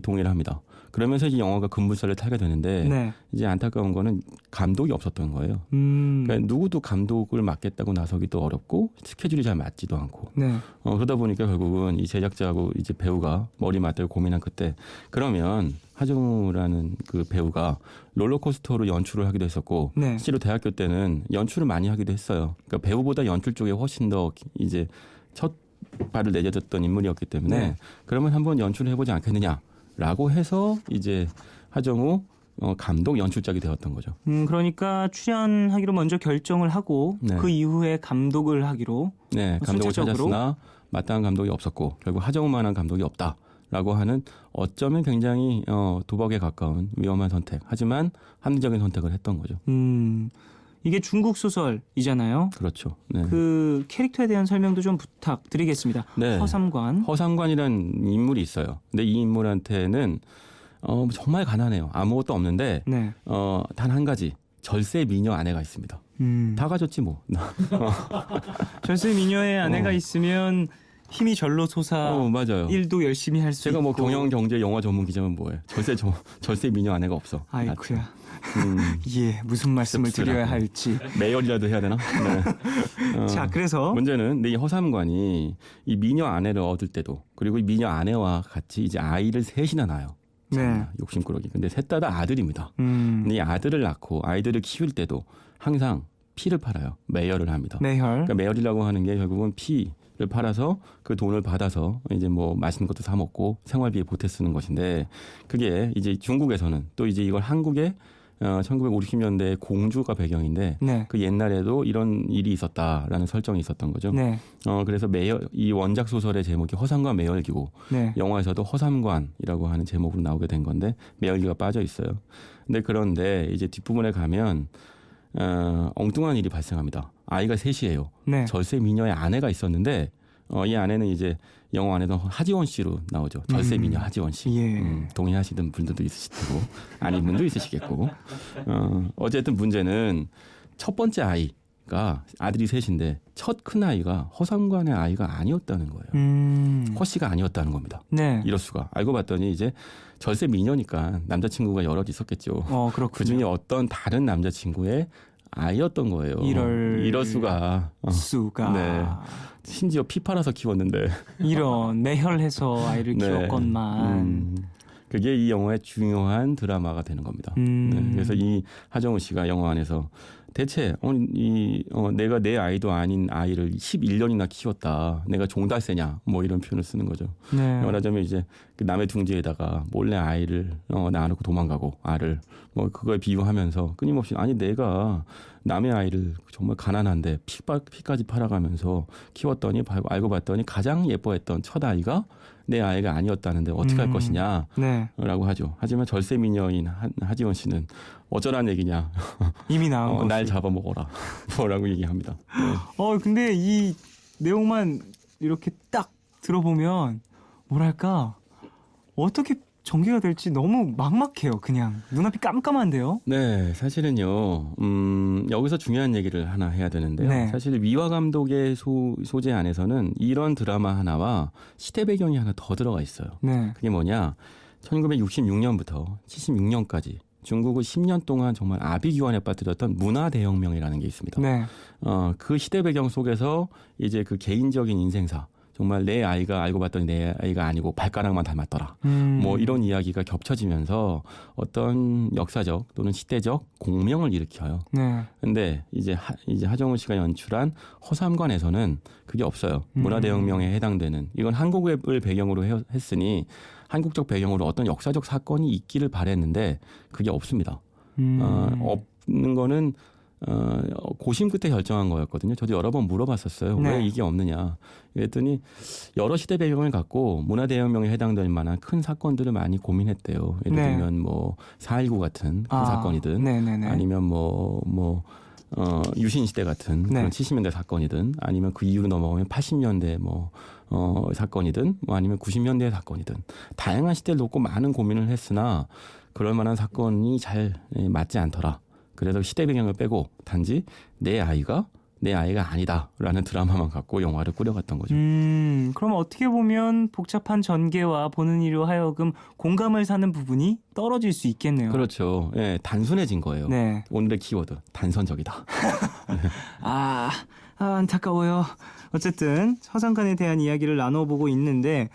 [SPEAKER 2] 동의를 합니다. 그러면서 이 영화가 급물살을 타게 되는데
[SPEAKER 1] 네.
[SPEAKER 2] 이제 안타까운 거는 감독이 없었던 거예요. 그러니까 누구도 감독을 맡겠다고 나서기도 어렵고 스케줄이 잘 맞지도 않고
[SPEAKER 1] 네.
[SPEAKER 2] 그러다 보니까 결국은 이 제작자하고 이제 배우가 머리 맞대고 고민한 그때 그러면 하정우라는 그 배우가 롤러코스터로 연출을 하기도 했었고
[SPEAKER 1] 네.
[SPEAKER 2] 실제로 대학교 때는 연출을 많이 하기도 했어요. 그러니까 배우보다 연출 쪽에 훨씬 더 이제 첫 발을 내딛었던 인물이었기 때문에
[SPEAKER 1] 네.
[SPEAKER 2] 그러면 한번 연출을 해보지 않겠느냐라고 해서 이제 하정우 감독 연출작이 되었던 거죠.
[SPEAKER 1] 그러니까 출연하기로 먼저 결정을 하고
[SPEAKER 2] 네.
[SPEAKER 1] 그 이후에 감독을 하기로
[SPEAKER 2] 네, 감독을
[SPEAKER 1] 순차적으로?
[SPEAKER 2] 찾았으나 마땅한 감독이 없었고 결국 하정우만한 감독이 없다라고 하는 어쩌면 굉장히 도박에 가까운 위험한 선택. 하지만 합리적인 선택을 했던 거죠.
[SPEAKER 1] 이게 중국 소설이잖아요.
[SPEAKER 2] 그렇죠. 네.
[SPEAKER 1] 그 캐릭터에 대한 설명도 좀 부탁드리겠습니다.
[SPEAKER 2] 네.
[SPEAKER 1] 허삼관.
[SPEAKER 2] 허삼관이라는 인물이 있어요. 근데 이 인물한테는 정말 가난해요. 아무것도 없는데
[SPEAKER 1] 네.
[SPEAKER 2] 단 한 가지 절세 미녀 아내가 있습니다. 다 가졌지 뭐.
[SPEAKER 1] 절세 미녀의 아내가 있으면 힘이 절로 솟아
[SPEAKER 2] 맞아요.
[SPEAKER 1] 일도 열심히 할 수
[SPEAKER 2] 제가 뭐
[SPEAKER 1] 있고.
[SPEAKER 2] 경영 경제 영화 전문 기자면 뭐해? 절세 미녀 아내가 없어.
[SPEAKER 1] 아이쿠야.
[SPEAKER 2] 음,
[SPEAKER 1] 예, 무슨 말씀을
[SPEAKER 2] 씁쓸하고.
[SPEAKER 1] 드려야 할지.
[SPEAKER 2] 매열이라도 해야 되나? 네.
[SPEAKER 1] 자, 그래서
[SPEAKER 2] 문제는 이 허삼관이 이 미녀 아내를 얻을 때도 그리고 이 미녀 아내와 같이 이제 아이를 셋이나 낳아요.
[SPEAKER 1] 네.
[SPEAKER 2] 참, 욕심꾸러기. 근데 셋 다 아들입니다. 근데 이 아들을 낳고 아이들을 키울 때도 항상 피를 팔아요. 매혈을 합니다.
[SPEAKER 1] 매혈.
[SPEAKER 2] 그러니까 매혈이라고 하는 게 결국은 피를 팔아서 그 돈을 받아서 이제 뭐 맛있는 것도 사 먹고 생활비에 보태 쓰는 것인데 그게 이제 중국에서는 또 이제 이걸 한국에 1950년대 공주가 배경인데
[SPEAKER 1] 네.
[SPEAKER 2] 그 옛날에도 이런 일이 있었다라는 설정이 있었던 거죠.
[SPEAKER 1] 네.
[SPEAKER 2] 그래서 이 원작 소설의 제목이 허삼관 매혈기고
[SPEAKER 1] 네.
[SPEAKER 2] 영화에서도 허삼관이라고 하는 제목으로 나오게 된 건데 매혈기가 빠져 있어요. 그런데 이제 뒷부분에 가면 엉뚱한 일이 발생합니다. 아이가 셋이에요.
[SPEAKER 1] 네.
[SPEAKER 2] 절세 미녀의 아내가 있었는데 이 아내는 이제 영화 안에도 하지원 씨로 나오죠. 절세 미녀 하지원 씨.
[SPEAKER 1] 예.
[SPEAKER 2] 동의하시는 분들도 있으실 테고 아닌 분도 있으시겠고. 어쨌든 문제는 첫 번째 아이가 아들이 셋인데 첫 큰 아이가 허삼관의 아이가 아니었다는 거예요. 허 씨가 아니었다는 겁니다.
[SPEAKER 1] 네.
[SPEAKER 2] 이럴 수가. 알고 봤더니 이제 절세 미녀니까 남자친구가 여럿 있었겠죠.
[SPEAKER 1] 그렇군요.
[SPEAKER 2] 그 중에 어떤 다른 남자친구의 아이였던 거예요. 이럴 수가.
[SPEAKER 1] 수가.
[SPEAKER 2] 네. 심지어 피 팔아서 키웠는데.
[SPEAKER 1] 이런 매혈해서 아이를
[SPEAKER 2] 네.
[SPEAKER 1] 키웠건만.
[SPEAKER 2] 그게 이 영화의 중요한 드라마가 되는 겁니다. 네. 그래서 이 하정우 씨가 영화 안에서 대체 내가 내 아이도 아닌 아이를 11년이나 키웠다. 내가 종달새냐 뭐 이런 표현을 쓰는 거죠.
[SPEAKER 1] 네.
[SPEAKER 2] 말하자면 이제 그 남의 둥지에다가 몰래 아이를 낳아놓고 도망가고 알을 뭐 그거에 비유하면서 끊임없이 아니 내가 남의 아이를 정말 가난한데 피까지 팔아가면서 키웠더니 알고 봤더니 가장 예뻐했던 첫 아이가 내 아이가 아니었다는데 어떻게 할 것이냐라고
[SPEAKER 1] 네.
[SPEAKER 2] 하죠. 하지만 절세 미녀인 하지원 씨는 어쩌란 얘기냐.
[SPEAKER 1] 이미 나온 거.
[SPEAKER 2] 날 잡아먹어라. 뭐라고 얘기합니다. 네.
[SPEAKER 1] 근데 이 내용만 이렇게 딱 들어보면 뭐랄까 어떻게 전개가 될지 너무 막막해요. 그냥 눈앞이 깜깜한데요.
[SPEAKER 2] 네, 사실은요. 여기서 중요한 얘기를 하나 해야 되는데요.
[SPEAKER 1] 네.
[SPEAKER 2] 사실 미화 감독의 소재 안에서는 이런 드라마 하나와 시대 배경이 하나 더 들어가 있어요.
[SPEAKER 1] 네.
[SPEAKER 2] 그게 뭐냐? 1966년부터 76년까지 중국을 10년 동안 정말 아비규환에 빠뜨렸던 문화 대혁명이라는 게 있습니다.
[SPEAKER 1] 네.
[SPEAKER 2] 그 시대 배경 속에서 이제 그 개인적인 인생사, 정말 내 아이가 알고 봤더니 내 아이가 아니고 발가락만 닮았더라. 뭐 이런 이야기가 겹쳐지면서 어떤 역사적 또는 시대적 공명을 일으켜요.
[SPEAKER 1] 네.
[SPEAKER 2] 근데 이제 하정우 씨가 연출한 허삼관에서는 그게 없어요. 문화대혁명에 해당되는 이건 한국을 배경으로 했으니 한국적 배경으로 어떤 역사적 사건이 있기를 바랬는데 그게 없습니다. 없는 거는 고심 끝에 결정한 거였거든요. 저도 여러 번 물어봤었어요.
[SPEAKER 1] 네.
[SPEAKER 2] 왜 이게 없느냐. 그랬더니 여러 시대 배경을 갖고 문화대혁명에 해당될 만한 큰 사건들을 많이 고민했대요. 예를
[SPEAKER 1] 네.
[SPEAKER 2] 들면 뭐 4.19 같은 큰 사건이든
[SPEAKER 1] 네네네.
[SPEAKER 2] 아니면 유신시대 같은
[SPEAKER 1] 네.
[SPEAKER 2] 그런 70년대 사건이든 아니면 그 이후로 넘어가면 80년대 사건이든 아니면 90년대 사건이든 다양한 시대를 놓고 많은 고민을 했으나 그럴 만한 사건이 잘 맞지 않더라. 그래서 시대 배경을 빼고 단지 내 아이가 내 아이가 아니다라는 드라마만 갖고 영화를 꾸려갔던 거죠.
[SPEAKER 1] 그럼 어떻게 보면 복잡한 전개와 보는 이로 하여금 공감을 사는 부분이 떨어질 수 있겠네요.
[SPEAKER 2] 그렇죠. 예, 단순해진 거예요.
[SPEAKER 1] 네.
[SPEAKER 2] 오늘의 키워드 단선적이다.
[SPEAKER 1] 안타까워요. 어쨌든 서장관에 대한 이야기를 나눠보고 있는데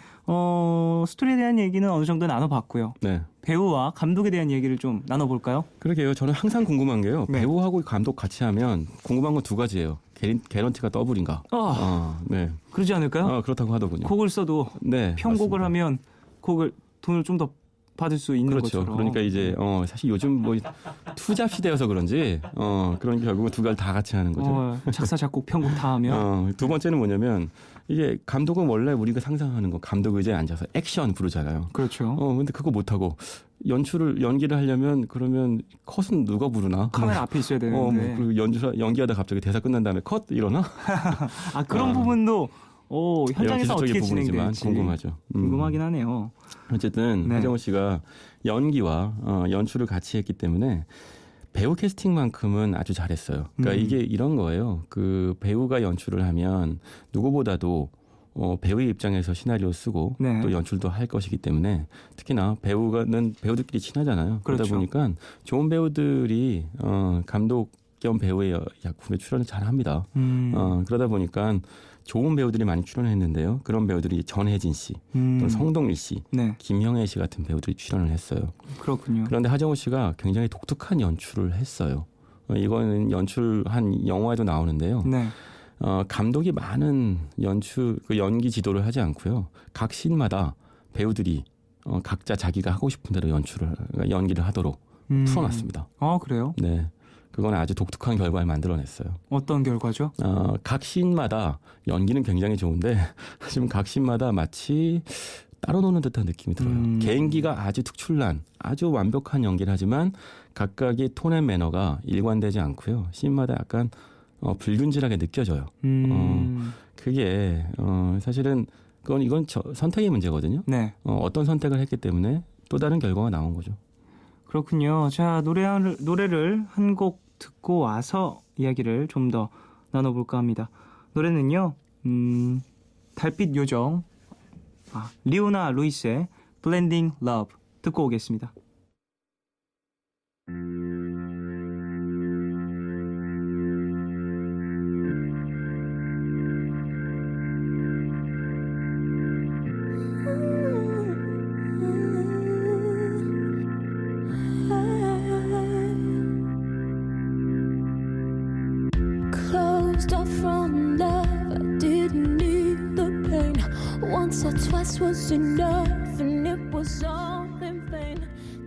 [SPEAKER 1] 스토리에 대한 얘기는 어느 정도 나눠봤고요.
[SPEAKER 2] 네.
[SPEAKER 1] 배우와 감독에 대한 얘기를 좀 나눠볼까요?
[SPEAKER 2] 그러게요. 저는 항상 궁금한 게요.
[SPEAKER 1] 네.
[SPEAKER 2] 배우하고 감독 같이 하면 궁금한 건 두 가지예요. 개런티가 더블인가? 네.
[SPEAKER 1] 그러지 않을까요?
[SPEAKER 2] 그렇다고 하더군요.
[SPEAKER 1] 곡을 써도
[SPEAKER 2] 네,
[SPEAKER 1] 편곡을
[SPEAKER 2] 맞습니다.
[SPEAKER 1] 하면 곡을 돈을 좀 더 받을 수 있는
[SPEAKER 2] 그렇죠.
[SPEAKER 1] 것처럼.
[SPEAKER 2] 그러니까 이제 사실 요즘 뭐 투잡 시대여서 그런지 그런 결국은 두 가지 다 같이 하는 거죠.
[SPEAKER 1] 작사 작곡 편곡 다 하면
[SPEAKER 2] 두 번째는 뭐냐면 이게 감독은 원래 우리가 상상하는 거 감독 의자에 앉아서 액션 부르잖아요.
[SPEAKER 1] 그렇죠.
[SPEAKER 2] 근데 그거 못 하고 연기를 하려면 그러면 컷은 누가 부르나?
[SPEAKER 1] 카메라 앞에 있어야 되는데.
[SPEAKER 2] 그리고 연기하다 갑자기 대사 끝난 다음에 컷 이러나?
[SPEAKER 1] 그런 부분도 현장에서
[SPEAKER 2] 기술적인
[SPEAKER 1] 어떻게
[SPEAKER 2] 부분이지만
[SPEAKER 1] 진행될지
[SPEAKER 2] 궁금하죠.
[SPEAKER 1] 궁금하긴 하네요.
[SPEAKER 2] 어쨌든
[SPEAKER 1] 네.
[SPEAKER 2] 하정우 씨가 연기와 연출을 같이 했기 때문에 배우 캐스팅만큼은 아주 잘했어요. 그러니까 이게 이런 거예요. 그 배우가 연출을 하면 누구보다도 배우의 입장에서 시나리오 쓰고
[SPEAKER 1] 네.
[SPEAKER 2] 또 연출도 할 것이기 때문에 특히나 배우는 배우들끼리 친하잖아요. 그러다
[SPEAKER 1] 그렇죠.
[SPEAKER 2] 보니까 좋은 배우들이 감독 겸 배우의 작품에 출연을 잘합니다. 그러다 보니까 좋은 배우들이 많이 출연했는데요. 그런 배우들이 전혜진 씨, 또 성동일 씨,
[SPEAKER 1] 네,
[SPEAKER 2] 김형애 씨 같은 배우들이 출연을 했어요.
[SPEAKER 1] 그렇군요.
[SPEAKER 2] 그런데 하정우 씨가 굉장히 독특한 연출을 했어요. 이거는 연출한 영화에도 나오는데요.
[SPEAKER 1] 네,
[SPEAKER 2] 감독이 많은 연기 지도를 하지 않고요. 각 씬마다 배우들이 각자 자기가 하고 싶은 대로 연기를 하도록 풀어놨습니다.
[SPEAKER 1] 그래요?
[SPEAKER 2] 네. 그건 아주 독특한 결과를 만들어냈어요.
[SPEAKER 1] 어떤 결과죠?
[SPEAKER 2] 각 씬마다 연기는 굉장히 좋은데 지금 각 씬마다 마치 따로 노는 듯한 느낌이 들어요. 개인기가 아주 특출난 아주 완벽한 연기를 하지만 각각의 톤 앤 매너가 일관되지 않고요. 씬마다 약간 불균질하게 느껴져요. 그게 사실은 이건 선택의 문제거든요.
[SPEAKER 1] 네,
[SPEAKER 2] 어떤 선택을 했기 때문에 또 다른 결과가 나온 거죠.
[SPEAKER 1] 그렇군요. 자, 노래를 한 곡 듣고 와서 이야기를 좀 더 나눠볼까 합니다. 노래는요, 달빛 요정, 리오나 루이스의 Blending Love 듣고 오겠습니다.
[SPEAKER 7] Closed off from love, I didn't need the pain. Once or twice was enough, and it was all in vain.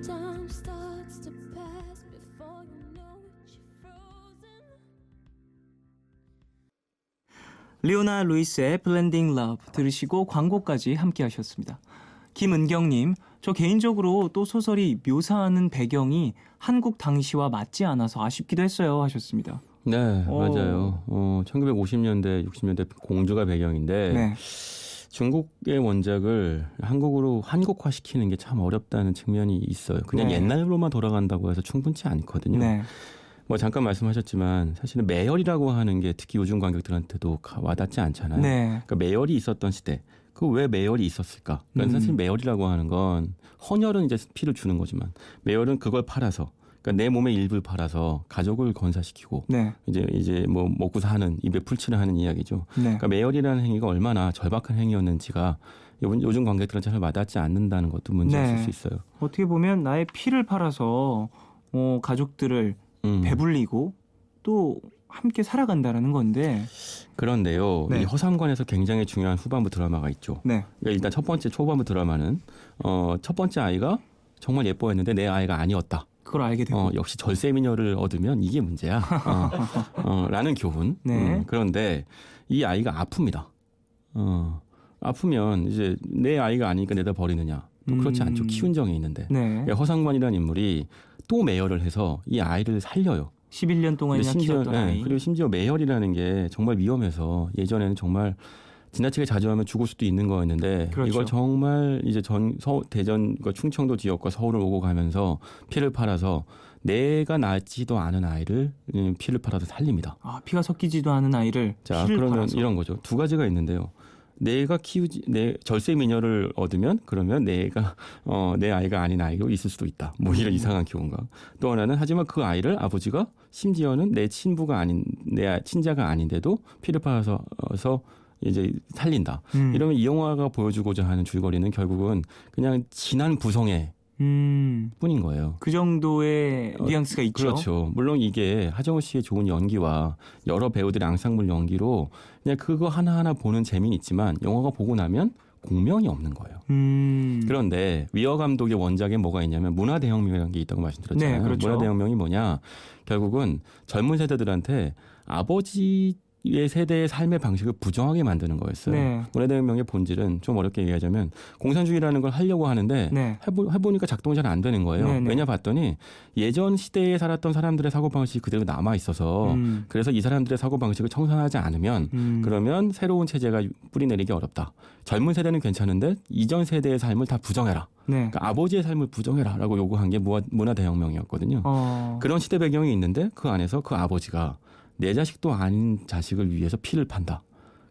[SPEAKER 7] Time starts to pass before you know it, you're frozen.
[SPEAKER 1] 리오나 루이스의 Blending Love 들으시고 광고까지 함께 하셨습니다. 김은경님, 저 개인적으로 또 소설이 묘사하는 배경이 한국 당시와 맞지 않아서 아쉽기도 했어요 하셨습니다.
[SPEAKER 2] 네, 맞아요. 1950년대, 60년대 공주가 배경인데
[SPEAKER 1] 네.
[SPEAKER 2] 중국의 원작을 한국으로 한국화시키는 게 참 어렵다는 측면이 있어요. 그냥
[SPEAKER 1] 네.
[SPEAKER 2] 옛날로만 돌아간다고 해서 충분치 않거든요.
[SPEAKER 1] 네.
[SPEAKER 2] 뭐 잠깐 말씀하셨지만 사실은 매열이라고 하는 게 특히 요즘 관객들한테도 와닿지 않잖아요.
[SPEAKER 1] 네.
[SPEAKER 2] 그러니까 매열이 있었던 시대. 그 왜 매열이 있었을까? 그러니까 사실 매열이라고 하는 건 헌혈은 이제 피를 주는 거지만 매열은 그걸 팔아서 그러니까 내 몸의 일부를 팔아서 가족을 건사시키고
[SPEAKER 1] 네.
[SPEAKER 2] 이제 뭐 먹고 사는 입에 풀칠을 하는 이야기죠.
[SPEAKER 1] 네.
[SPEAKER 2] 그러니까 매열이라는 행위가 얼마나 절박한 행위였는지가 요즘 관객들은 잘 와닿지 않는다는 것도 문제일
[SPEAKER 1] 네.
[SPEAKER 2] 수 있어요.
[SPEAKER 1] 어떻게 보면 나의 피를 팔아서 가족들을 배불리고 또 함께 살아간다라는 건데.
[SPEAKER 2] 그런데요.
[SPEAKER 1] 네.
[SPEAKER 2] 이 허삼관에서 굉장히 중요한 후반부 드라마가 있죠.
[SPEAKER 1] 네.
[SPEAKER 2] 그러니까 일단 첫 번째 초반부 드라마는 첫 번째 아이가 정말 예뻐했는데 내 아이가 아니었다.
[SPEAKER 1] 그걸 알게 되고.
[SPEAKER 2] 역시 절세 미녀를 얻으면 이게 문제야. 라는 교훈.
[SPEAKER 1] 네.
[SPEAKER 2] 그런데 이 아이가 아픕니다. 아프면 이제 내 아이가 아니니까 내다 버리느냐. 또 그렇지 않죠. 키운 정이 있는데.
[SPEAKER 1] 네.
[SPEAKER 2] 허상관이라는 인물이 또 매열을 해서 이 아이를 살려요.
[SPEAKER 1] 11년 동안이나 키웠던 아이.
[SPEAKER 2] 그리고 심지어 매열이라는 게 정말 위험해서 예전에는 정말 지나치게 자주 하면 죽을 수도 있는 거였는데
[SPEAKER 1] 그렇죠.
[SPEAKER 2] 이걸 정말 이제 대전과 충청도 지역과 서울을 오고 가면서 피를 팔아서 내가 낳지도 않은 아이를 피를 팔아서 살립니다.
[SPEAKER 1] 아, 피가 섞이지도 않은 아이를
[SPEAKER 2] 자,
[SPEAKER 1] 피를
[SPEAKER 2] 그러면
[SPEAKER 1] 팔아서.
[SPEAKER 2] 이런 거죠. 두 가지가 있는데요. 내가 내 절세 미녀를 얻으면 그러면 내가 내 아이가 아닌 아이로 있을 수도 있다. 뭐 이런 이상한 교훈과 또 하나는 하지만 그 아이를 아버지가 심지어는 내 친부가 아닌 내 친자가 아닌데도 피를 팔아서 이제 살린다. 이러면 이 영화가 보여주고자 하는 줄거리는 결국은 그냥 진한 부성애 뿐인 거예요.
[SPEAKER 1] 그 정도의 뉘앙스가 있죠.
[SPEAKER 2] 그렇죠. 물론 이게 하정우 씨의 좋은 연기와 여러 배우들의 앙상블 연기로 그냥 그거 하나하나 보는 재미는 있지만 영화가 보고 나면 공명이 없는 거예요. 그런데 위어 감독의 원작에 뭐가 있냐면 문화대혁명이라는 게 있다고 말씀드렸잖아요.
[SPEAKER 1] 네, 그렇죠.
[SPEAKER 2] 문화대혁명이 뭐냐? 결국은 젊은 세대들한테 아버지의 세대의 삶의 방식을 부정하게 만드는 거였어요.
[SPEAKER 1] 네.
[SPEAKER 2] 문화대혁명의 본질은 좀 어렵게 얘기하자면 공산주의라는 걸 하려고 하는데
[SPEAKER 1] 네.
[SPEAKER 2] 해보니까 작동이 잘 안 되는 거예요.
[SPEAKER 1] 네, 네.
[SPEAKER 2] 왜냐 봤더니 예전 시대에 살았던 사람들의 사고방식이 그대로 남아 있어서 그래서 이 사람들의 사고방식을 청산하지 않으면 그러면 새로운 체제가 뿌리내리기 어렵다. 젊은 세대는 괜찮은데 이전 세대의 삶을 다 부정해라.
[SPEAKER 1] 네.
[SPEAKER 2] 그러니까 아버지의 삶을 부정해라라고 요구한 게 문화대혁명이었거든요. 그런 시대 배경이 있는데 그 안에서 그 아버지가 내 자식도 아닌 자식을 위해서 피를 판다.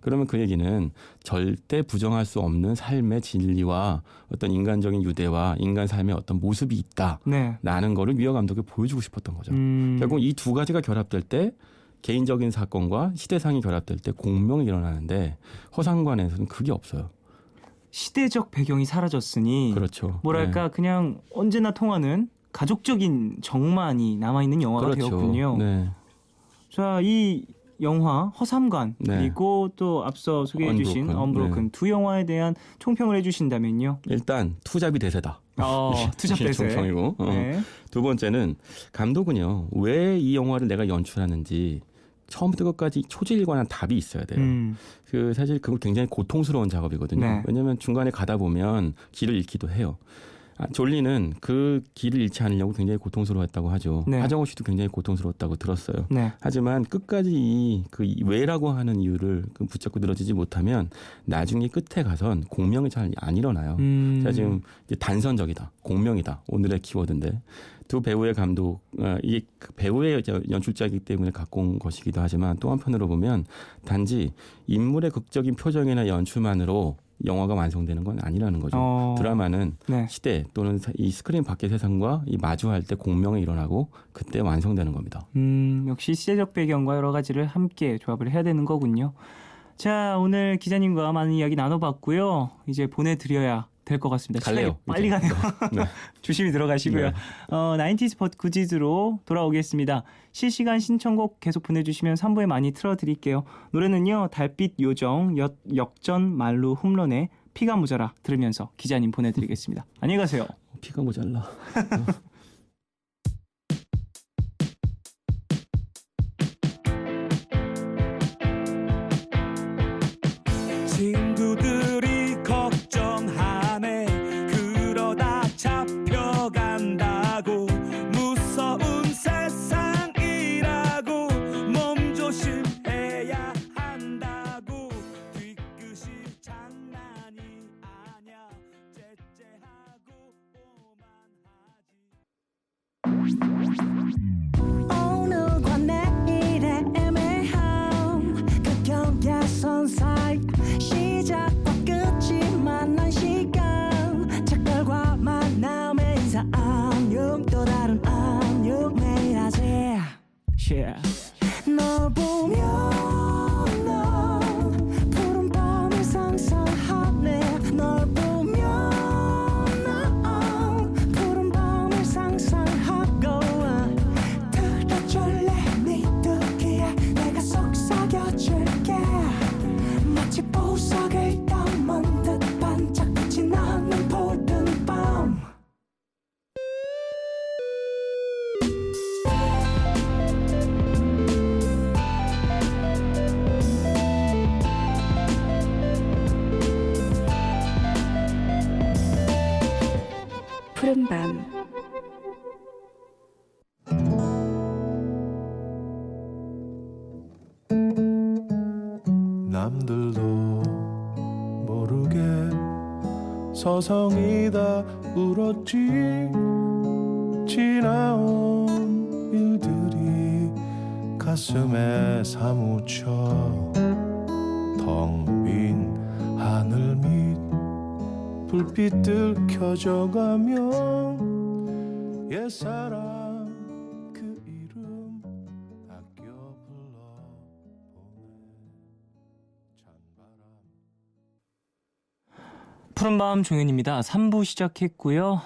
[SPEAKER 2] 그러면 그 얘기는 절대 부정할 수 없는 삶의 진리와 어떤 인간적인 유대와 인간 삶의 어떤 모습이 있다.
[SPEAKER 1] 네.
[SPEAKER 2] 라는 거를 위어 감독이 보여주고 싶었던 거죠. 결국 이 두 가지가 결합될 때 개인적인 사건과 시대상이 결합될 때 공명이 일어나는데 허상관에서는 그게 없어요.
[SPEAKER 1] 시대적 배경이 사라졌으니
[SPEAKER 2] 그렇죠.
[SPEAKER 1] 뭐랄까 그냥 언제나 통하는 가족적인 정만이 남아있는 영화가
[SPEAKER 2] 그렇죠.
[SPEAKER 1] 되었군요.
[SPEAKER 2] 네.
[SPEAKER 1] 자, 이 영화 허삼관
[SPEAKER 2] 네.
[SPEAKER 1] 그리고 또 앞서 소개해 주신 언브로큰
[SPEAKER 2] 네.
[SPEAKER 1] 두 영화에 대한 총평을 해주신다면요.
[SPEAKER 2] 일단 투잡이 대세다.
[SPEAKER 1] 투잡 대세.
[SPEAKER 2] 총평이고.
[SPEAKER 1] 네.
[SPEAKER 2] 두 번째는 감독은요. 왜 이 영화를 내가 연출하는지 처음부터 끝까지 초지일관한 답이 있어야 돼요. 그 사실 그거 굉장히 고통스러운 작업이거든요.
[SPEAKER 1] 네.
[SPEAKER 2] 왜냐하면 중간에 가다 보면 길을 잃기도 해요. 졸리는 그 길을 잃지 않으려고 굉장히 고통스러웠다고 하죠.
[SPEAKER 1] 네.
[SPEAKER 2] 하정우 씨도 굉장히 고통스러웠다고 들었어요.
[SPEAKER 1] 네.
[SPEAKER 2] 하지만 끝까지 그 왜라고 하는 이유를 붙잡고 늘어지지 못하면 나중에 끝에 가선 공명이 잘 안 일어나요. 자, 지금 이제 단선적이다, 공명이다 오늘의 키워드인데 두 배우의 감독 이게 그 배우의 연출자이기 때문에 갖고 온 것이기도 하지만 또 한편으로 보면 단지 인물의 극적인 표정이나 연출만으로 영화가 완성되는 건 아니라는 거죠. 드라마는
[SPEAKER 1] 네.
[SPEAKER 2] 시대 또는 이 스크린 밖의 세상과 이 마주할 때 공명이 일어나고 그때 완성되는 겁니다.
[SPEAKER 1] 역시 시대적 배경과 여러 가지를 함께 조합을 해야 되는 거군요. 자, 오늘 기자님과 많은 이야기 나눠봤고요. 이제 보내드려야 될 것 같습니다.
[SPEAKER 2] 갈래요.
[SPEAKER 1] 시간이 빨리 가네요.
[SPEAKER 2] 네.
[SPEAKER 1] 조심히 들어가시고요.
[SPEAKER 2] 네.
[SPEAKER 1] 90s 굿즈로 돌아오겠습니다. 실시간 신청곡 계속 보내주시면 3부에 많이 틀어드릴게요. 노래는요. 달빛 요정 역전 말루 홈런의 피가 모자라 들으면서 기자님 보내드리겠습니다. 안녕히 가세요.
[SPEAKER 2] 피가 모자라.
[SPEAKER 3] 친구들이 걱정하네 그러다 잡혀간다고 무서운 세상이라고 몸조심해야 한다고 뒤끝이 장난이 아냐 째째하고 오만하지 오늘과 내일의 애매함 그 경계선 사이 시작과 끝이 만난 시간 착각과 만남의 인사 안녕 또
[SPEAKER 8] 서성이 다 울었지. 지나온 일들이 가슴에 사무쳐 텅 빈 하늘 밑 불빛들 켜져가면 옛사랑 그 이름 아껴 불러보네. 찬바람.
[SPEAKER 1] 푸른밤 종현입니다. 3부 시작했고요.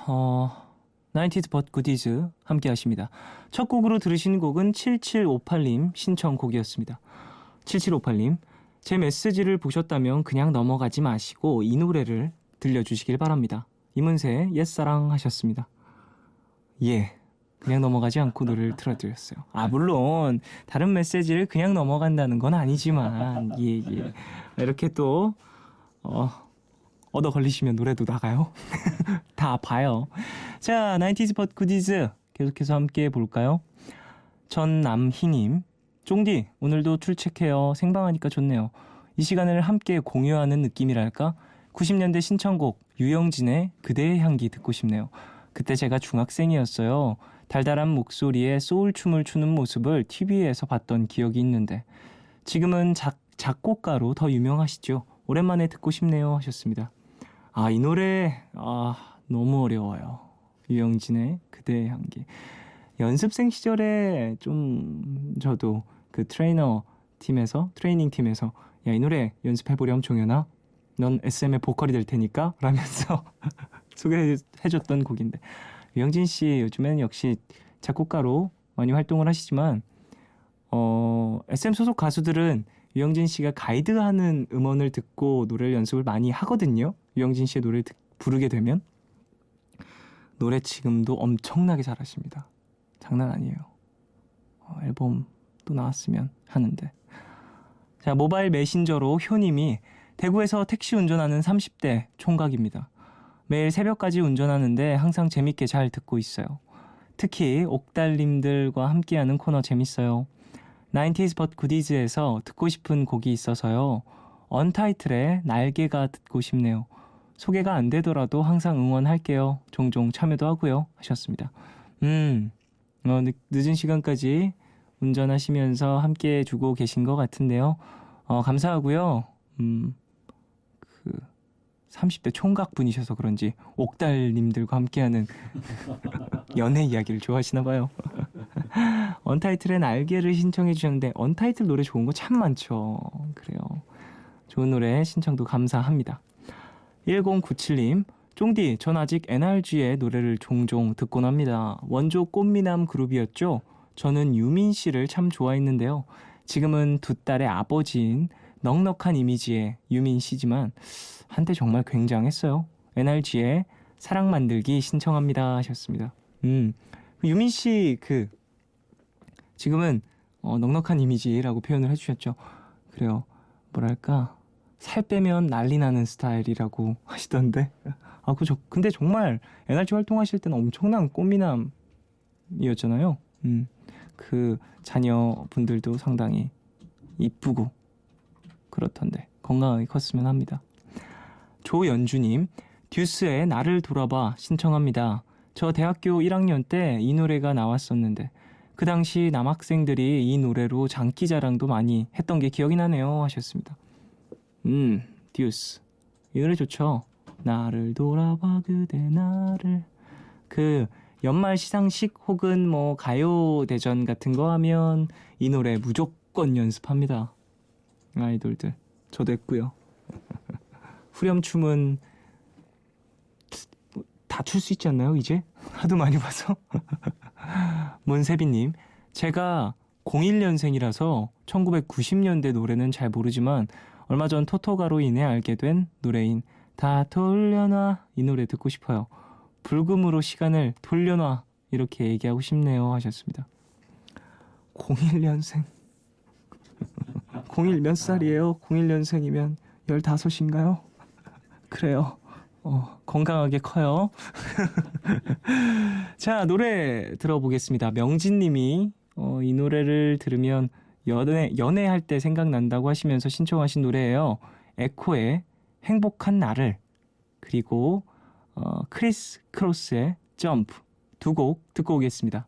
[SPEAKER 1] 90s but goodies 함께 하십니다. 첫 곡으로 들으신 곡은 7758님 신청곡이었습니다. 7758님, 제 메시지를 보셨다면 그냥 넘어가지 마시고 이 노래를 들려주시길 바랍니다. 이문세의 옛사랑 하셨습니다. 예, 그냥 넘어가지 않고 노래를 틀어드렸어요. 물론 다른 메시지를 그냥 넘어간다는 건 아니지만 예. 이렇게 또 얻어 걸리시면 노래도 나가요. 다 봐요. 자, 90s but goodies 계속해서 함께 볼까요? 전남희님, 쫑디 오늘도 출첵해요. 생방하니까 좋네요. 이 시간을 함께 공유하는 느낌이랄까? 90년대 신청곡 유영진의 그대의 향기 듣고 싶네요. 그때 제가 중학생이었어요. 달달한 목소리에 소울춤을 추는 모습을 TV에서 봤던 기억이 있는데 지금은 작곡가로 더 유명하시죠. 오랜만에 듣고 싶네요 하셨습니다. 이 노래 너무 어려워요. 유영진의 그대의 향기. 연습생 시절에 좀 저도 그 트레이닝 팀에서 야, 이 노래 연습해보렴 종현아. 넌 SM의 보컬이 될 테니까 라면서 소개해줬던 곡인데, 유영진 씨 요즘에는 역시 작곡가로 많이 활동을 하시지만 SM 소속 가수들은 유영진 씨가 가이드하는 음원을 듣고 노래를 연습을 많이 하거든요. 유영진 씨의 노래를 부르게 되면 노래 지금도 엄청나게 잘하십니다. 장난 아니에요. 앨범도 나왔으면 하는데. 자, 모바일 메신저로 효님이 대구에서 택시 운전하는 30대 총각입니다. 매일 새벽까지 운전하는데 항상 재밌게 잘 듣고 있어요. 특히 옥달님들과 함께하는 코너 재밌어요. 90s but goodies에서 듣고 싶은 곡이 있어서요. 언타이틀의 날개가 듣고 싶네요. 소개가 안 되더라도 항상 응원할게요. 종종 참여도 하고요 하셨습니다. 늦은 시간까지 운전하시면서 함께 해주고 계신 것 같은데요. 감사하고요. 30대 총각 분이셔서 그런지 옥달님들과 함께하는 연애 이야기를 좋아하시나 봐요. 언타이틀의 날개를 신청해 주셨는데 언타이틀 노래 좋은 거 참 많죠. 그래요. 좋은 노래 신청도 감사합니다. 1097님, 쫑디, 전 아직 NRG의 노래를 종종 듣곤 합니다. 원조 꽃미남 그룹이었죠. 저는 유민 씨를 참 좋아했는데요. 지금은 두 딸의 아버지인 넉넉한 이미지의 유민 씨지만 한때 정말 굉장했어요. NRG의 사랑 만들기 신청합니다 하셨습니다. 유민 씨 지금은 넉넉한 이미지라고 표현을 해주셨죠. 그래요. 뭐랄까 살 빼면 난리 나는 스타일이라고 하시던데. 근데 정말 NRG 활동하실 때는 엄청난 꽃미남이었잖아요. 그 자녀분들도 상당히 이쁘고 그렇던데 건강하게 컸으면 합니다. 조연주님, 듀스의 나를 돌아봐 신청합니다. 저 대학교 1학년 때 이 노래가 나왔었는데 그 당시 남학생들이 이 노래로 장기자랑도 많이 했던 게 기억이 나네요 하셨습니다. 듀스 이 노래 좋죠. 나를 돌아봐 그대 나를. 그 연말 시상식 혹은 뭐 가요대전 같은 거 하면 이 노래 무조건 연습합니다. 아이돌들 저도 했고요. 후렴춤은 다 출 수 있지 않나요 이제? 하도 많이 봐서. 문세빈님, 제가 01년생이라서 1990년대 노래는 잘 모르지만 얼마 전 토토가로 인해 알게 된 노래인 다 돌려놔 이 노래 듣고 싶어요. 불금으로 시간을 돌려놔 이렇게 얘기하고 싶네요 하셨습니다. 01년생 01 몇 살이에요? 01년생이면 15인가요? 그래요. 건강하게 커요. 자, 노래 들어보겠습니다. 명진님이 이 노래를 들으면 연애할 때 생각난다고 하시면서 신청하신 노래예요. 에코의 행복한 나를, 그리고 크리스 크로스의 점프 두 곡 듣고 오겠습니다.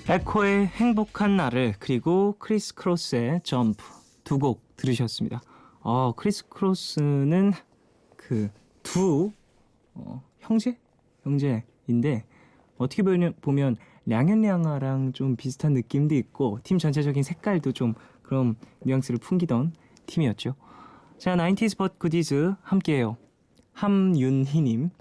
[SPEAKER 1] 에코의 행복한 나를 그리고 크리스 크로스의 점프 두 곡 들으셨습니다. 크리스 크로스는 그 두 형제인데 어떻게 보면 량현량아랑 좀 비슷한 느낌도 있고 팀 전체적인 색깔도 좀 그런 뉘앙스를 풍기던 팀이었죠. 자, 90s but goodies 함께해요. 함윤희님,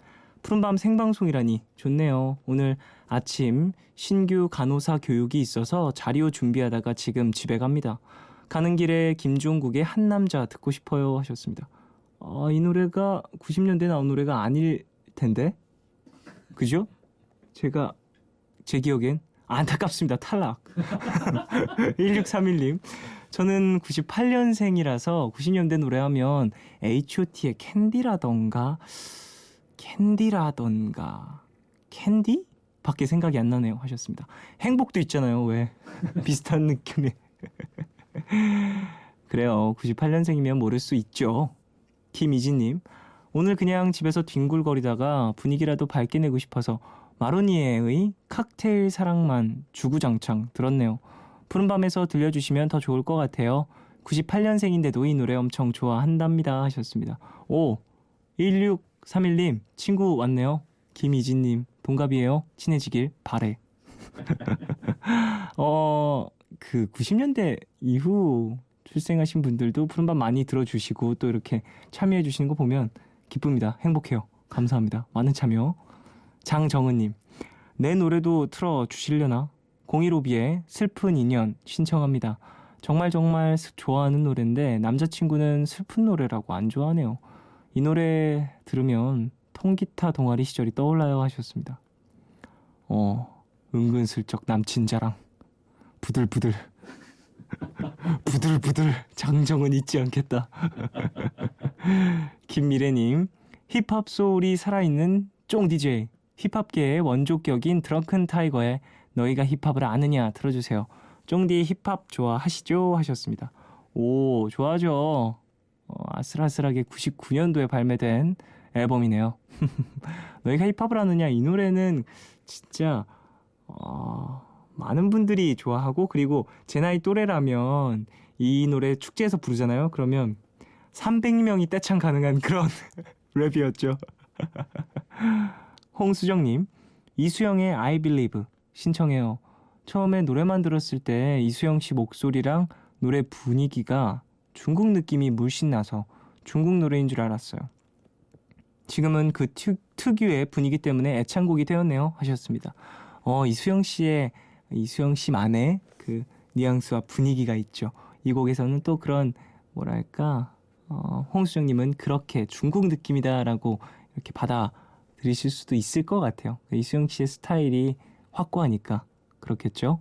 [SPEAKER 1] 푸른밤 생방송이라니 좋네요. 오늘 아침 신규 간호사 교육이 있어서 자료 준비하다가 지금 집에 갑니다. 가는 길에 김종국의 한 남자 듣고 싶어요 하셨습니다. 이 노래가 90년대 나온 노래가 아닐 텐데, 그죠? 제 기억엔 안타깝습니다. 탈락. 1631님, 저는 98년생이라서 90년대 노래하면 H.O.T의 캔디? 밖에 생각이 안 나네요 하셨습니다. 행복도 있잖아요. 왜? 비슷한 느낌의. 그래요. 98년생이면 모를 수 있죠. 김이진님, 오늘 그냥 집에서 뒹굴거리다가 분위기라도 밝게 내고 싶어서 마로니에의 칵테일 사랑만 주구장창 들었네요. 푸른밤에서 들려주시면 더 좋을 것 같아요. 98년생인데도 이 노래 엄청 좋아한답니다 하셨습니다. 1631님 친구 왔네요. 김이진님 동갑이에요. 친해지길 바래. 그 90년대 이후 출생하신 분들도 푸른밤 많이 들어주시고 또 이렇게 참여해 주시는 거 보면 기쁩니다. 행복해요. 감사합니다. 많은 참여. 장정은님, 내 노래도 틀어주시려나? 015B의 슬픈 인연 신청합니다. 정말 좋아하는 노래인데 남자친구는 슬픈 노래라고 안 좋아하네요. 이 노래 들으면 통기타 동아리 시절이 떠올라요 하셨습니다. 은근슬쩍 남친 자랑 부들부들 부들부들 장정은 잊지 않겠다. 김미래님, 힙합 소울이 살아있는 쫑 DJ, 힙합계의 원조격인 드렁큰 타이거의 너희가 힙합을 아느냐 들어주세요. 쫑디 힙합 좋아하시죠? 하셨습니다. 오, 좋아하죠. 아슬아슬하게 99년도에 발매된 앨범이네요. 너희가 힙합을 아느냐, 이 노래는 진짜 많은 분들이 좋아하고, 그리고 제 나이 또래라면 이 노래 축제에서 부르잖아요. 그러면 300명이 떼창 가능한 그런 랩이었죠. 홍수정님, 이수영의 I Believe 신청해요. 처음에 노래만 들었을 때 이수영 씨 목소리랑 노래 분위기가 중국 느낌이 물씬 나서 중국 노래인 줄 알았어요. 지금은 그 특유의 분위기 때문에 애창곡이 되었네요 하셨습니다. 이수영 씨만의 그 뉘앙스와 분위기가 있죠. 이 곡에서는 또 그런 뭐랄까, 홍수정님은 그렇게 중국 느낌이다라고 이렇게 받아들이실 수도 있을 것 같아요. 이수영 씨의 스타일이 확고하니까 그렇겠죠.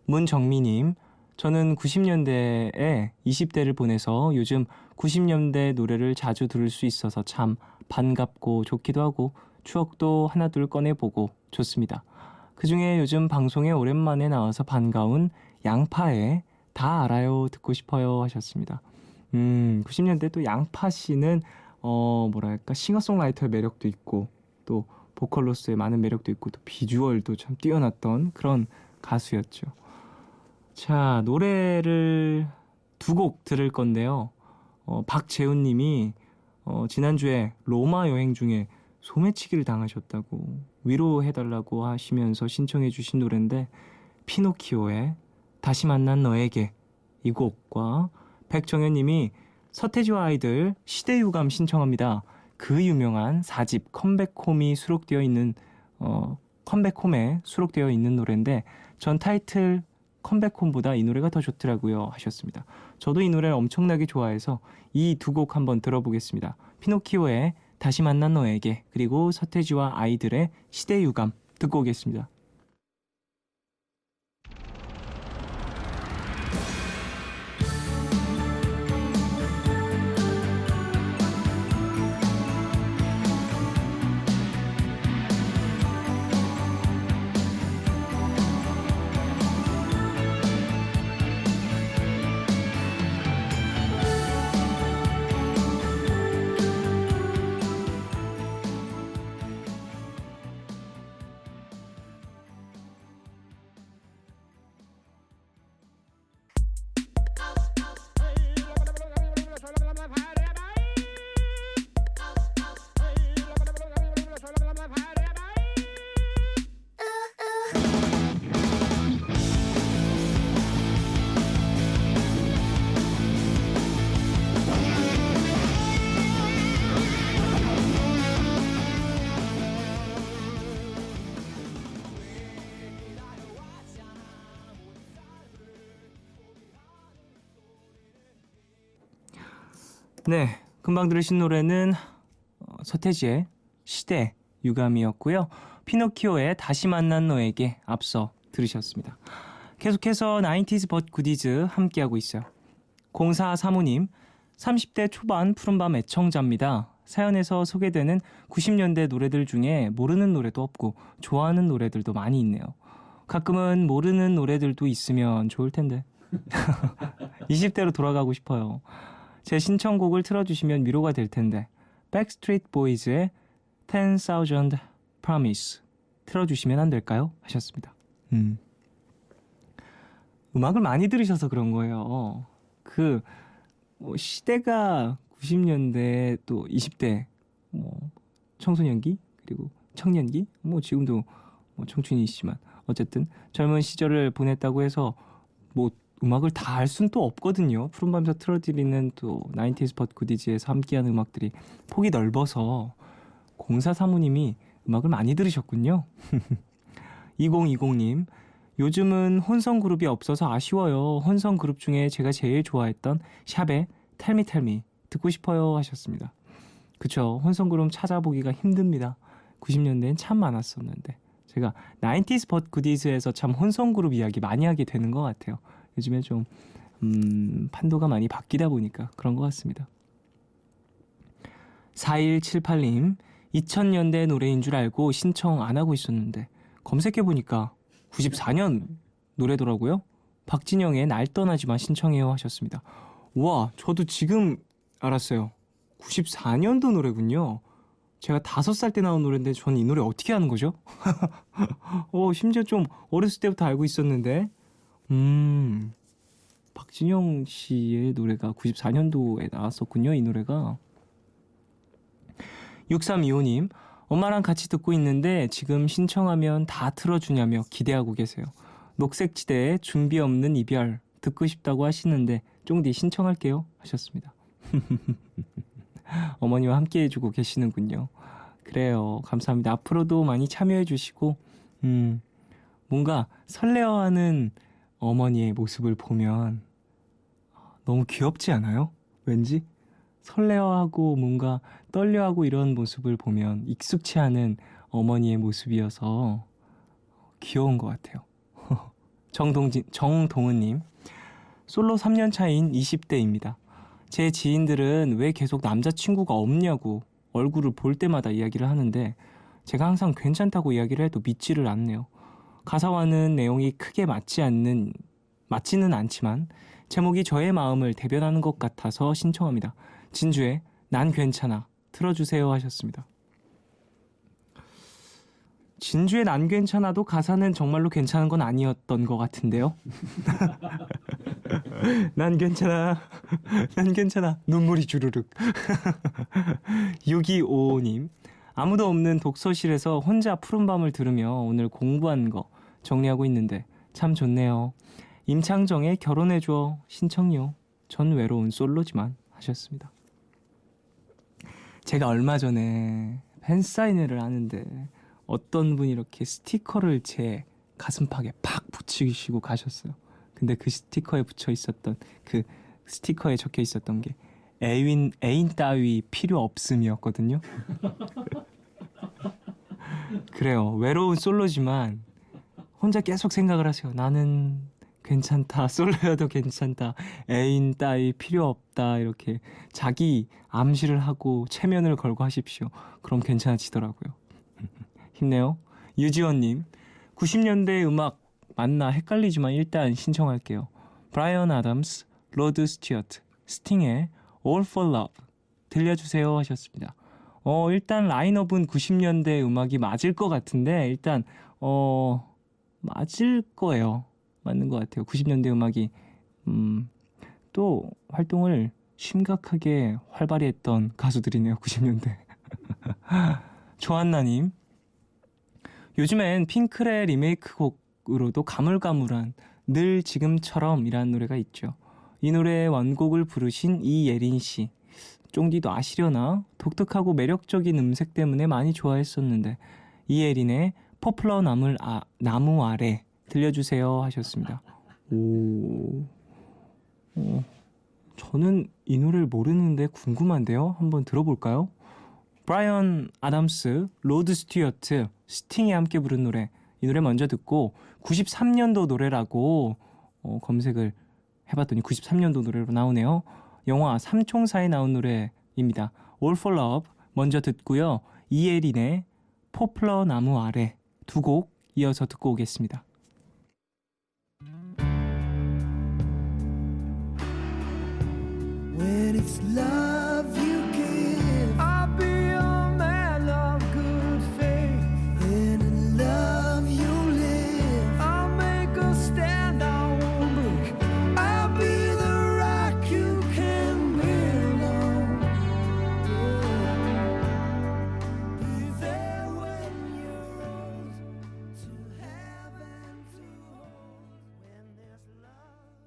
[SPEAKER 1] 문정미님, 저는 90년대에 20대를 보내서 요즘 90년대 노래를 자주 들을 수 있어서 참 반갑고 좋기도 하고 추억도 하나둘 꺼내보고 좋습니다. 그중에 요즘 방송에 오랜만에 나와서 반가운 양파의 다 알아요 듣고 싶어요 하셨습니다. 90년대 또 양파 씨는 뭐랄까, 싱어송라이터의 매력도 있고 또 보컬로서의 많은 매력도 있고 또 비주얼도 참 뛰어났던 그런 가수였죠. 자, 노래를 두 곡 들을 건데요. 박재훈님이 지난주에 로마 여행 중에 소매치기를 당하셨다고 위로해달라고 하시면서 신청해 주신 노래인데 피노키오의 다시 만난 너에게 이 곡과 백정현님이 서태지와 아이들 시대유감 신청합니다. 그 유명한 4집 컴백홈이 수록되어 있는 컴백홈에 수록되어 있는 노래인데 전 타이틀 컴백홈보다 이 노래가 더 좋더라고요 하셨습니다. 저도 이 노래를 엄청나게 좋아해서 이 두 곡 한번 들어보겠습니다. 피노키오의 다시 만난 너에게 그리고 서태지와 아이들의 시대유감 듣고 오겠습니다. 네, 금방 들으신 노래는 서태지의 시대 유감이었고요. 피노키오의 다시 만난 너에게 앞서 들으셨습니다. 계속해서 90s but goodies 함께하고 있어요. 0435님, 30대 초반 푸른밤 애청자입니다. 사연에서 소개되는 90년대 노래들 중에 모르는 노래도 없고 좋아하는 노래들도 많이 있네요. 가끔은 모르는 노래들도 있으면 좋을 텐데 20대로 돌아가고 싶어요. 제 신청곡을 틀어주시면 위로가 될 텐데 Backstreet Boys의 10,000 Promise 틀어주시면 안 될까요? 하셨습니다. 음악을 많이 들으셔서 그런 거예요. 시대가 90년대 또 20대 청소년기 그리고 청년기 지금도 청춘이시지만 어쨌든 젊은 시절을 보냈다고 해서 음악을 다 알 수는 또 없거든요. 푸른밤에서 틀어드리는 또 90s but goodies에서 함께하는 음악들이 폭이 넓어서 0435님이 음악을 많이 들으셨군요. 2020님, 요즘은 혼성 그룹이 없어서 아쉬워요. 혼성 그룹 중에 제가 제일 좋아했던 샵의 텔미 텔미 듣고 싶어요 하셨습니다. 그쵸, 혼성 그룹 찾아보기가 힘듭니다. 90년대엔 참 많았었는데 제가 90s but goodies에서 참 혼성 그룹 이야기 많이 하게 되는 것 같아요. 요즘에 좀 판도가 많이 바뀌다 보니까 그런 것 같습니다. 4178님, 2000년대 노래인 줄 알고 신청 안 하고 있었는데 검색해보니까 94년 노래더라고요. 박진영의 날 떠나지마 신청해요 하셨습니다. 우와, 저도 지금 알았어요. 94년도 노래군요. 제가 5살 때 나온 노래인데 저는 이 노래 어떻게 아는 거죠? 심지어 좀 어렸을 때부터 알고 있었는데 박진영 씨의 노래가 94년도에 나왔었군요. 이 노래가. 6325님, 엄마랑 같이 듣고 있는데 지금 신청하면 다 틀어주냐며 기대하고 계세요. 녹색지대의 준비 없는 이별 듣고 싶다고 하시는데 쫑디 신청할게요 하셨습니다. 어머니와 함께 해주고 계시는군요. 그래요, 감사합니다. 앞으로도 많이 참여해 주시고 뭔가 설레어하는 어머니의 모습을 보면 너무 귀엽지 않아요? 왠지 설레어하고 뭔가 떨려하고 이런 모습을 보면 익숙치 않은 어머니의 모습이어서 귀여운 것 같아요. 정동은님, 솔로 3년 차인 20대입니다. 제 지인들은 왜 계속 남자친구가 없냐고 얼굴을 볼 때마다 이야기를 하는데 제가 항상 괜찮다고 이야기를 해도 믿지를 않네요. 가사와는 내용이 크게 맞지는 않지만 제목이 저의 마음을 대변하는 것 같아서 신청합니다. 진주의 난 괜찮아 틀어주세요 하셨습니다. 진주의 난 괜찮아도 가사는 정말로 괜찮은 건 아니었던 것 같은데요. 난 괜찮아. 난 괜찮아. 눈물이 주르륵. 6255님. 아무도 없는 독서실에서 혼자 푸른밤을 들으며 오늘 공부한 거 정리하고 있는데 참 좋네요. 임창정의 결혼해줘 신청요. 전 외로운 솔로지만 하셨습니다. 제가 얼마 전에 팬사인회를 하는데 어떤 분이 이렇게 스티커를 제 가슴팍에 팍 붙이시고 가셨어요. 근데 그 스티커에 붙여 있었던 그 스티커에 적혀 있었던 게 애인 따위 필요 없음이었거든요. 그래요. 외로운 솔로지만 혼자 계속 생각을 하세요. 나는 괜찮다. 솔로여도 괜찮다. 애인 따위 필요 없다. 이렇게 자기 암시를 하고 체면을 걸고 하십시오. 그럼 괜찮아지더라고요. 힘내요. 유지원님. 90년대 음악 맞나 헷갈리지만 일단 신청할게요. 브라이언 아담스, 로드 스튜어트, 스팅의 All for Love 들려주세요 하셨습니다. 일단 라인업은 90년대 음악이 맞을 것 같은데 일단 맞을 거예요. 맞는 것 같아요. 90년대 음악이 또 활동을 심각하게 활발히 했던 가수들이네요. 90년대. 조한나님. 요즘엔 핑클의 리메이크 곡으로도 가물가물한 늘 지금처럼이라는 노래가 있죠. 이 노래의 원곡을 부르신 이예린 씨. 쫑디도 아시려나? 독특하고 매력적인 음색 때문에 많이 좋아했었는데 이예린의 포플러 나무 아래 들려주세요 하셨습니다. 저는 이 노래를 모르는데 궁금한데요. 한번 들어볼까요? 브라이언 아담스, 로드 스튜어트, 스팅이 함께 부른 노래. 이 노래 먼저 듣고 93년도 노래라고 검색을 해봤더니 93년도 노래로 나오네요. 영화 삼총사에 나온 노래입니다. All for Love 먼저 듣고요. 이예린의 포플러 나무 아래 두 곡 이어서 듣고 오겠습니다.
[SPEAKER 3] When it's love you give, I'll be your man of good faith. Then in love you live, I'll make a stand, I won't break. I'll be the rock you can build on. Be there when you're old, to have and to hold. When there's love inside.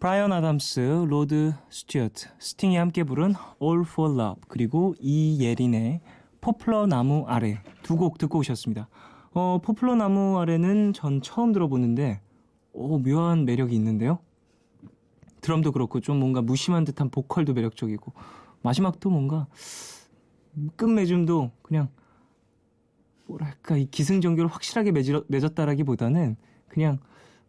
[SPEAKER 1] 브라이언 아담스, 로드 스튜어트, 스팅이 함께 부른 All for Love 그리고 이예린의 포플러 나무 아래 두 곡 듣고 오셨습니다. 포플러 나무 아래는 전 처음 들어보는데 묘한 매력이 있는데요. 드럼도 그렇고 좀 뭔가 무심한 듯한 보컬도 매력적이고 마지막도 뭔가 끝맺음도 그냥 뭐랄까 이 기승전결을 확실하게 맺었다라기보다는 그냥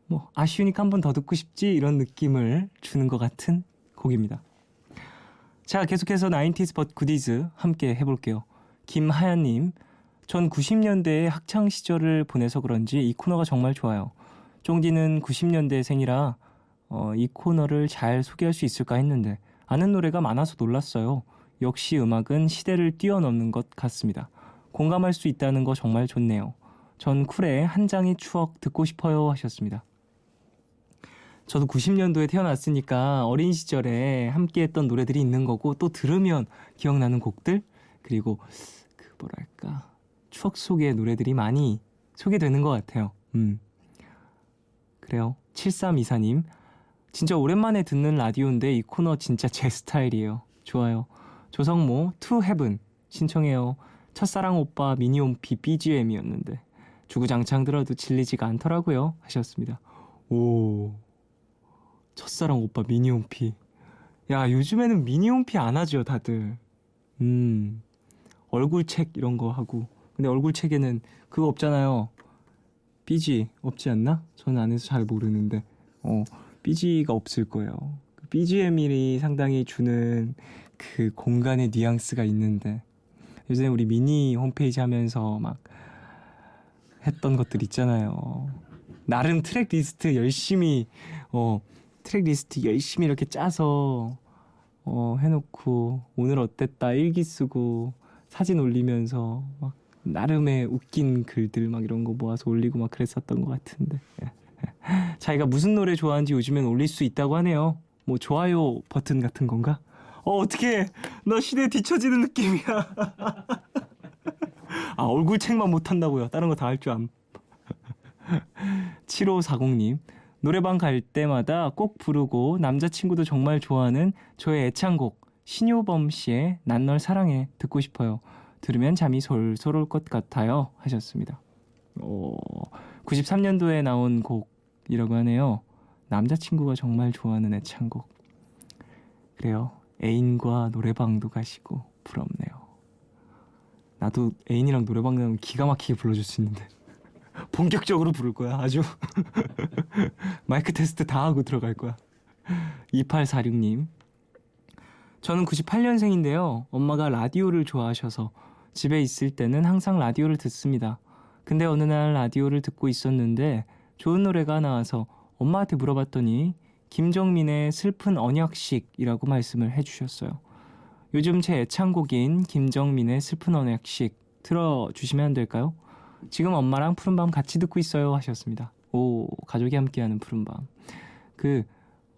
[SPEAKER 1] 뭐 아쉬우니까 한 번 더 듣고 싶지 이런 느낌을 주는 것 같은 곡입니다. 자, 계속해서 90s but goodies 함께 해볼게요. 김하연님, 전 90년대의 학창 시절을 보내서 그런지 이 코너가 정말 좋아요. 쫑디는 90년대생이라 이 코너를 잘 소개할 수 있을까 했는데 아는 노래가 많아서 놀랐어요. 역시 음악은 시대를 뛰어넘는 것 같습니다. 공감할 수 있다는 거 정말 좋네요. 전 쿨의 한 장의 추억 듣고 싶어요 하셨습니다. 저도 90년도에 태어났으니까 어린 시절에 함께했던 노래들이 있는 거고 또 들으면 기억나는 곡들 그리고 그 뭐랄까 추억 속의 노래들이 많이 소개되는 것 같아요. 그래요. 7324님 진짜 오랜만에 듣는 라디오인데 이 코너 진짜 제 스타일이에요. 좋아요. 조성모 To Heaven 신청해요. 첫사랑 오빠 미니홈피 BGM이었는데 주구장창 들어도 질리지가 않더라고요 하셨습니다. 오 첫사랑 오빠 미니홈피. 야, 요즘에는 미니홈피 안 하죠, 다들. 얼굴책 이런 거 하고. 근데 얼굴책에는 그거 없잖아요. 삐지 없지 않나? 저는 안 해서 잘 모르는데. 삐지가 없을 거예요. BGM이 상당히 주는 그 공간의 뉘앙스가 있는데 요즘에 우리 미니 홈페이지 하면서 막 했던 것들 있잖아요. 나름 트랙 리스트 열심히 이렇게 짜서 해놓고 오늘 어땠다 일기 쓰고 사진 올리면서 막 나름의 웃긴 글들 막 이런 거 모아서 올리고 막 그랬었던 것 같은데 자기가 무슨 노래 좋아하는지 요즘엔 올릴 수 있다고 하네요. 뭐 좋아요 버튼 같은 건가? 어떡해 너 시대에 뒤처지는 느낌이야. 아 얼굴책만 못한다고요. 다른 거 다 할 줄 암. 7540님 노래방 갈 때마다 꼭 부르고 남자친구도 정말 좋아하는 저의 애창곡 신효범 씨의 난 널 사랑해 듣고 싶어요. 들으면 잠이 솔솔 올 것 같아요 하셨습니다. 93년도에 나온 곡이라고 하네요. 남자친구가 정말 좋아하는 애창곡. 그래요. 애인과 노래방도 가시고 부럽네요. 나도 애인이랑 노래방 가면 기가 막히게 불러줄 수 있는데 본격적으로 부를 거야. 아주 마이크 테스트 다 하고 들어갈 거야. 2846님 저는 98년생인데요. 엄마가 라디오를 좋아하셔서 집에 있을 때는 항상 라디오를 듣습니다. 근데 어느 날 라디오를 듣고 있었는데 좋은 노래가 나와서 엄마한테 물어봤더니 김정민의 슬픈 언약식이라고 말씀을 해주셨어요. 요즘 제 애창곡인 김정민의 슬픈 언약식 틀어주시면 안 될까요? 지금 엄마랑 푸른밤 같이 듣고 있어요 하셨습니다. 오, 가족이 함께하는 푸른밤.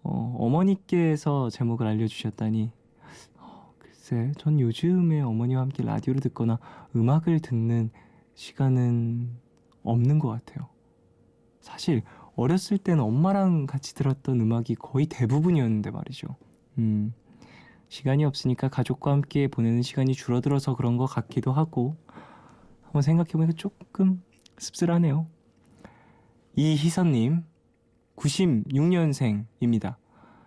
[SPEAKER 1] 어머니께서 제목을 알려주셨다니 글쎄 전 요즘에 어머니와 함께 라디오를 듣거나 음악을 듣는 시간은 없는 것 같아요. 사실 어렸을 때는 엄마랑 같이 들었던 음악이 거의 대부분이었는데 말이죠. 시간이 없으니까 가족과 함께 보내는 시간이 줄어들어서 그런 것 같기도 하고 한번 생각해보니까 조금 씁쓸하네요. 이희선님 96년생입니다.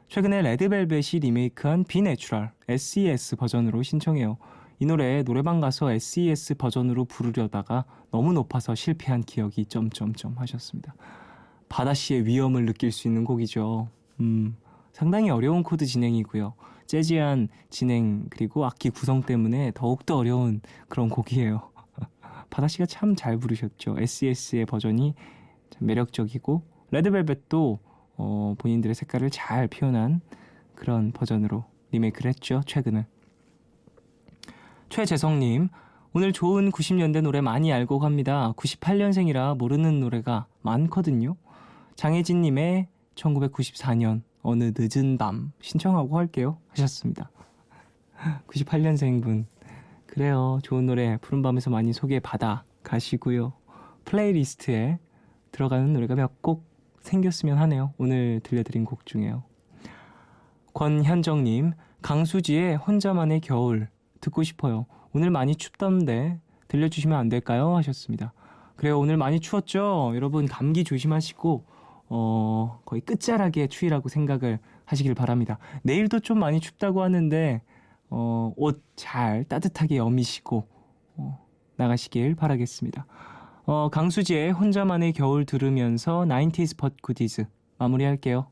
[SPEAKER 1] 최근에 레드벨벳이 리메이크한 비 내추럴 SES 버전으로 신청해요. 이 노래 노래방 가서 SES 버전으로 부르려다가 너무 높아서 실패한 기억이 점점점 하셨습니다. 바다씨의 위험을 느낄 수 있는 곡이죠. 상당히 어려운 코드 진행이고요. 재즈한 진행 그리고 악기 구성 때문에 더욱더 어려운 그런 곡이에요. 바다씨가 참 잘 부르셨죠. SES의 버전이 참 매력적이고 레드벨벳도 본인들의 색깔을 잘 표현한 그런 버전으로 리메이크를 했죠. 최근에. 최재성님 오늘 좋은 90년대 노래 많이 알고 갑니다. 98년생이라 모르는 노래가 많거든요. 장혜진님의 1994년 어느 늦은 밤 신청하고 할게요 하셨습니다. 98년생분 그래요. 좋은 노래 푸른밤에서 많이 소개받아 가시고요. 플레이리스트에 들어가는 노래가 몇 곡 생겼으면 하네요. 오늘 들려드린 곡 중에요. 권현정님 강수지의 혼자만의 겨울 듣고 싶어요. 오늘 많이 춥던데 들려주시면 안 될까요? 하셨습니다. 그래요. 오늘 많이 추웠죠? 여러분 감기 조심하시고 거의 끝자락의 추위라고 생각을 하시길 바랍니다. 내일도 좀 많이 춥다고 하는데 옷 잘 따뜻하게 여미시고 나가시길 바라겠습니다. 강수지의 혼자만의 겨울 들으면서 90s but goodies 마무리할게요.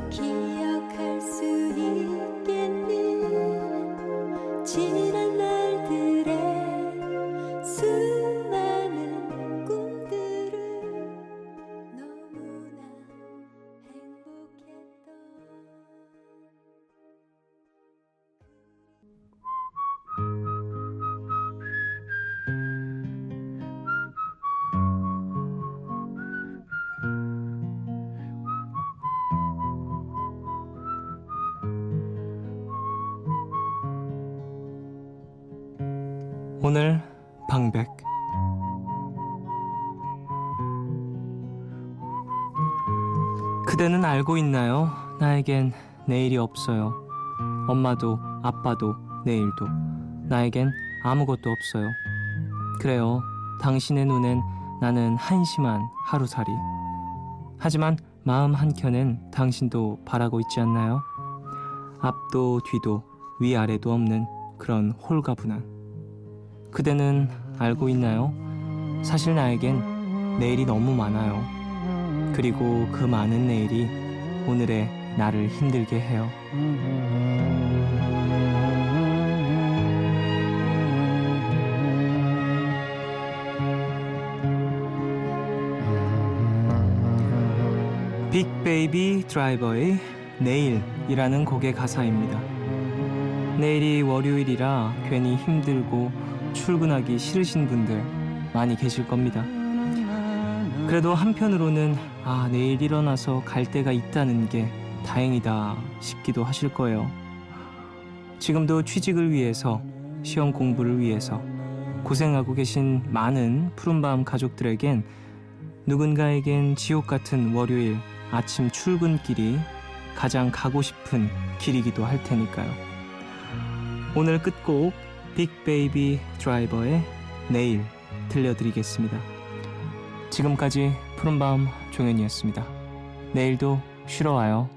[SPEAKER 7] 기억할 수 있겠니 지난 날들의 수많은 꿈들을 너무나 행복했던
[SPEAKER 1] 오늘 방백 그대는 알고 있나요? 나에겐 내일이 없어요. 엄마도 아빠도 내일도 나에겐 아무것도 없어요. 그래요. 당신의 눈엔 나는 한심한 하루살이. 하지만 마음 한켠엔 당신도 바라고 있지 않나요? 앞도 뒤도 위아래도 없는 그런 홀가분한. 그대는 알고 있나요? 사실 나에겐 내일이 너무 많아요. 그리고 그 많은 내일이 오늘의 나를 힘들게 해요. 빅베이비 드라이버의 내일이라는 곡의 가사입니다. 내일이 월요일이라 괜히 힘들고 출근하기 싫으신 분들 많이 계실 겁니다. 그래도 한편으로는 내일 일어나서 갈 데가 있다는 게 다행이다 싶기도 하실 거예요. 지금도 취직을 위해서, 시험 공부를 위해서 고생하고 계신 많은 푸른밤 가족들에겐 누군가에겐 지옥 같은 월요일 아침 출근길이 가장 가고 싶은 길이기도 할 테니까요. 오늘 끝곡 빅베이비 드라이버의 내일 들려드리겠습니다. 지금까지 푸른밤 종현이었습니다. 내일도 쉬러 와요.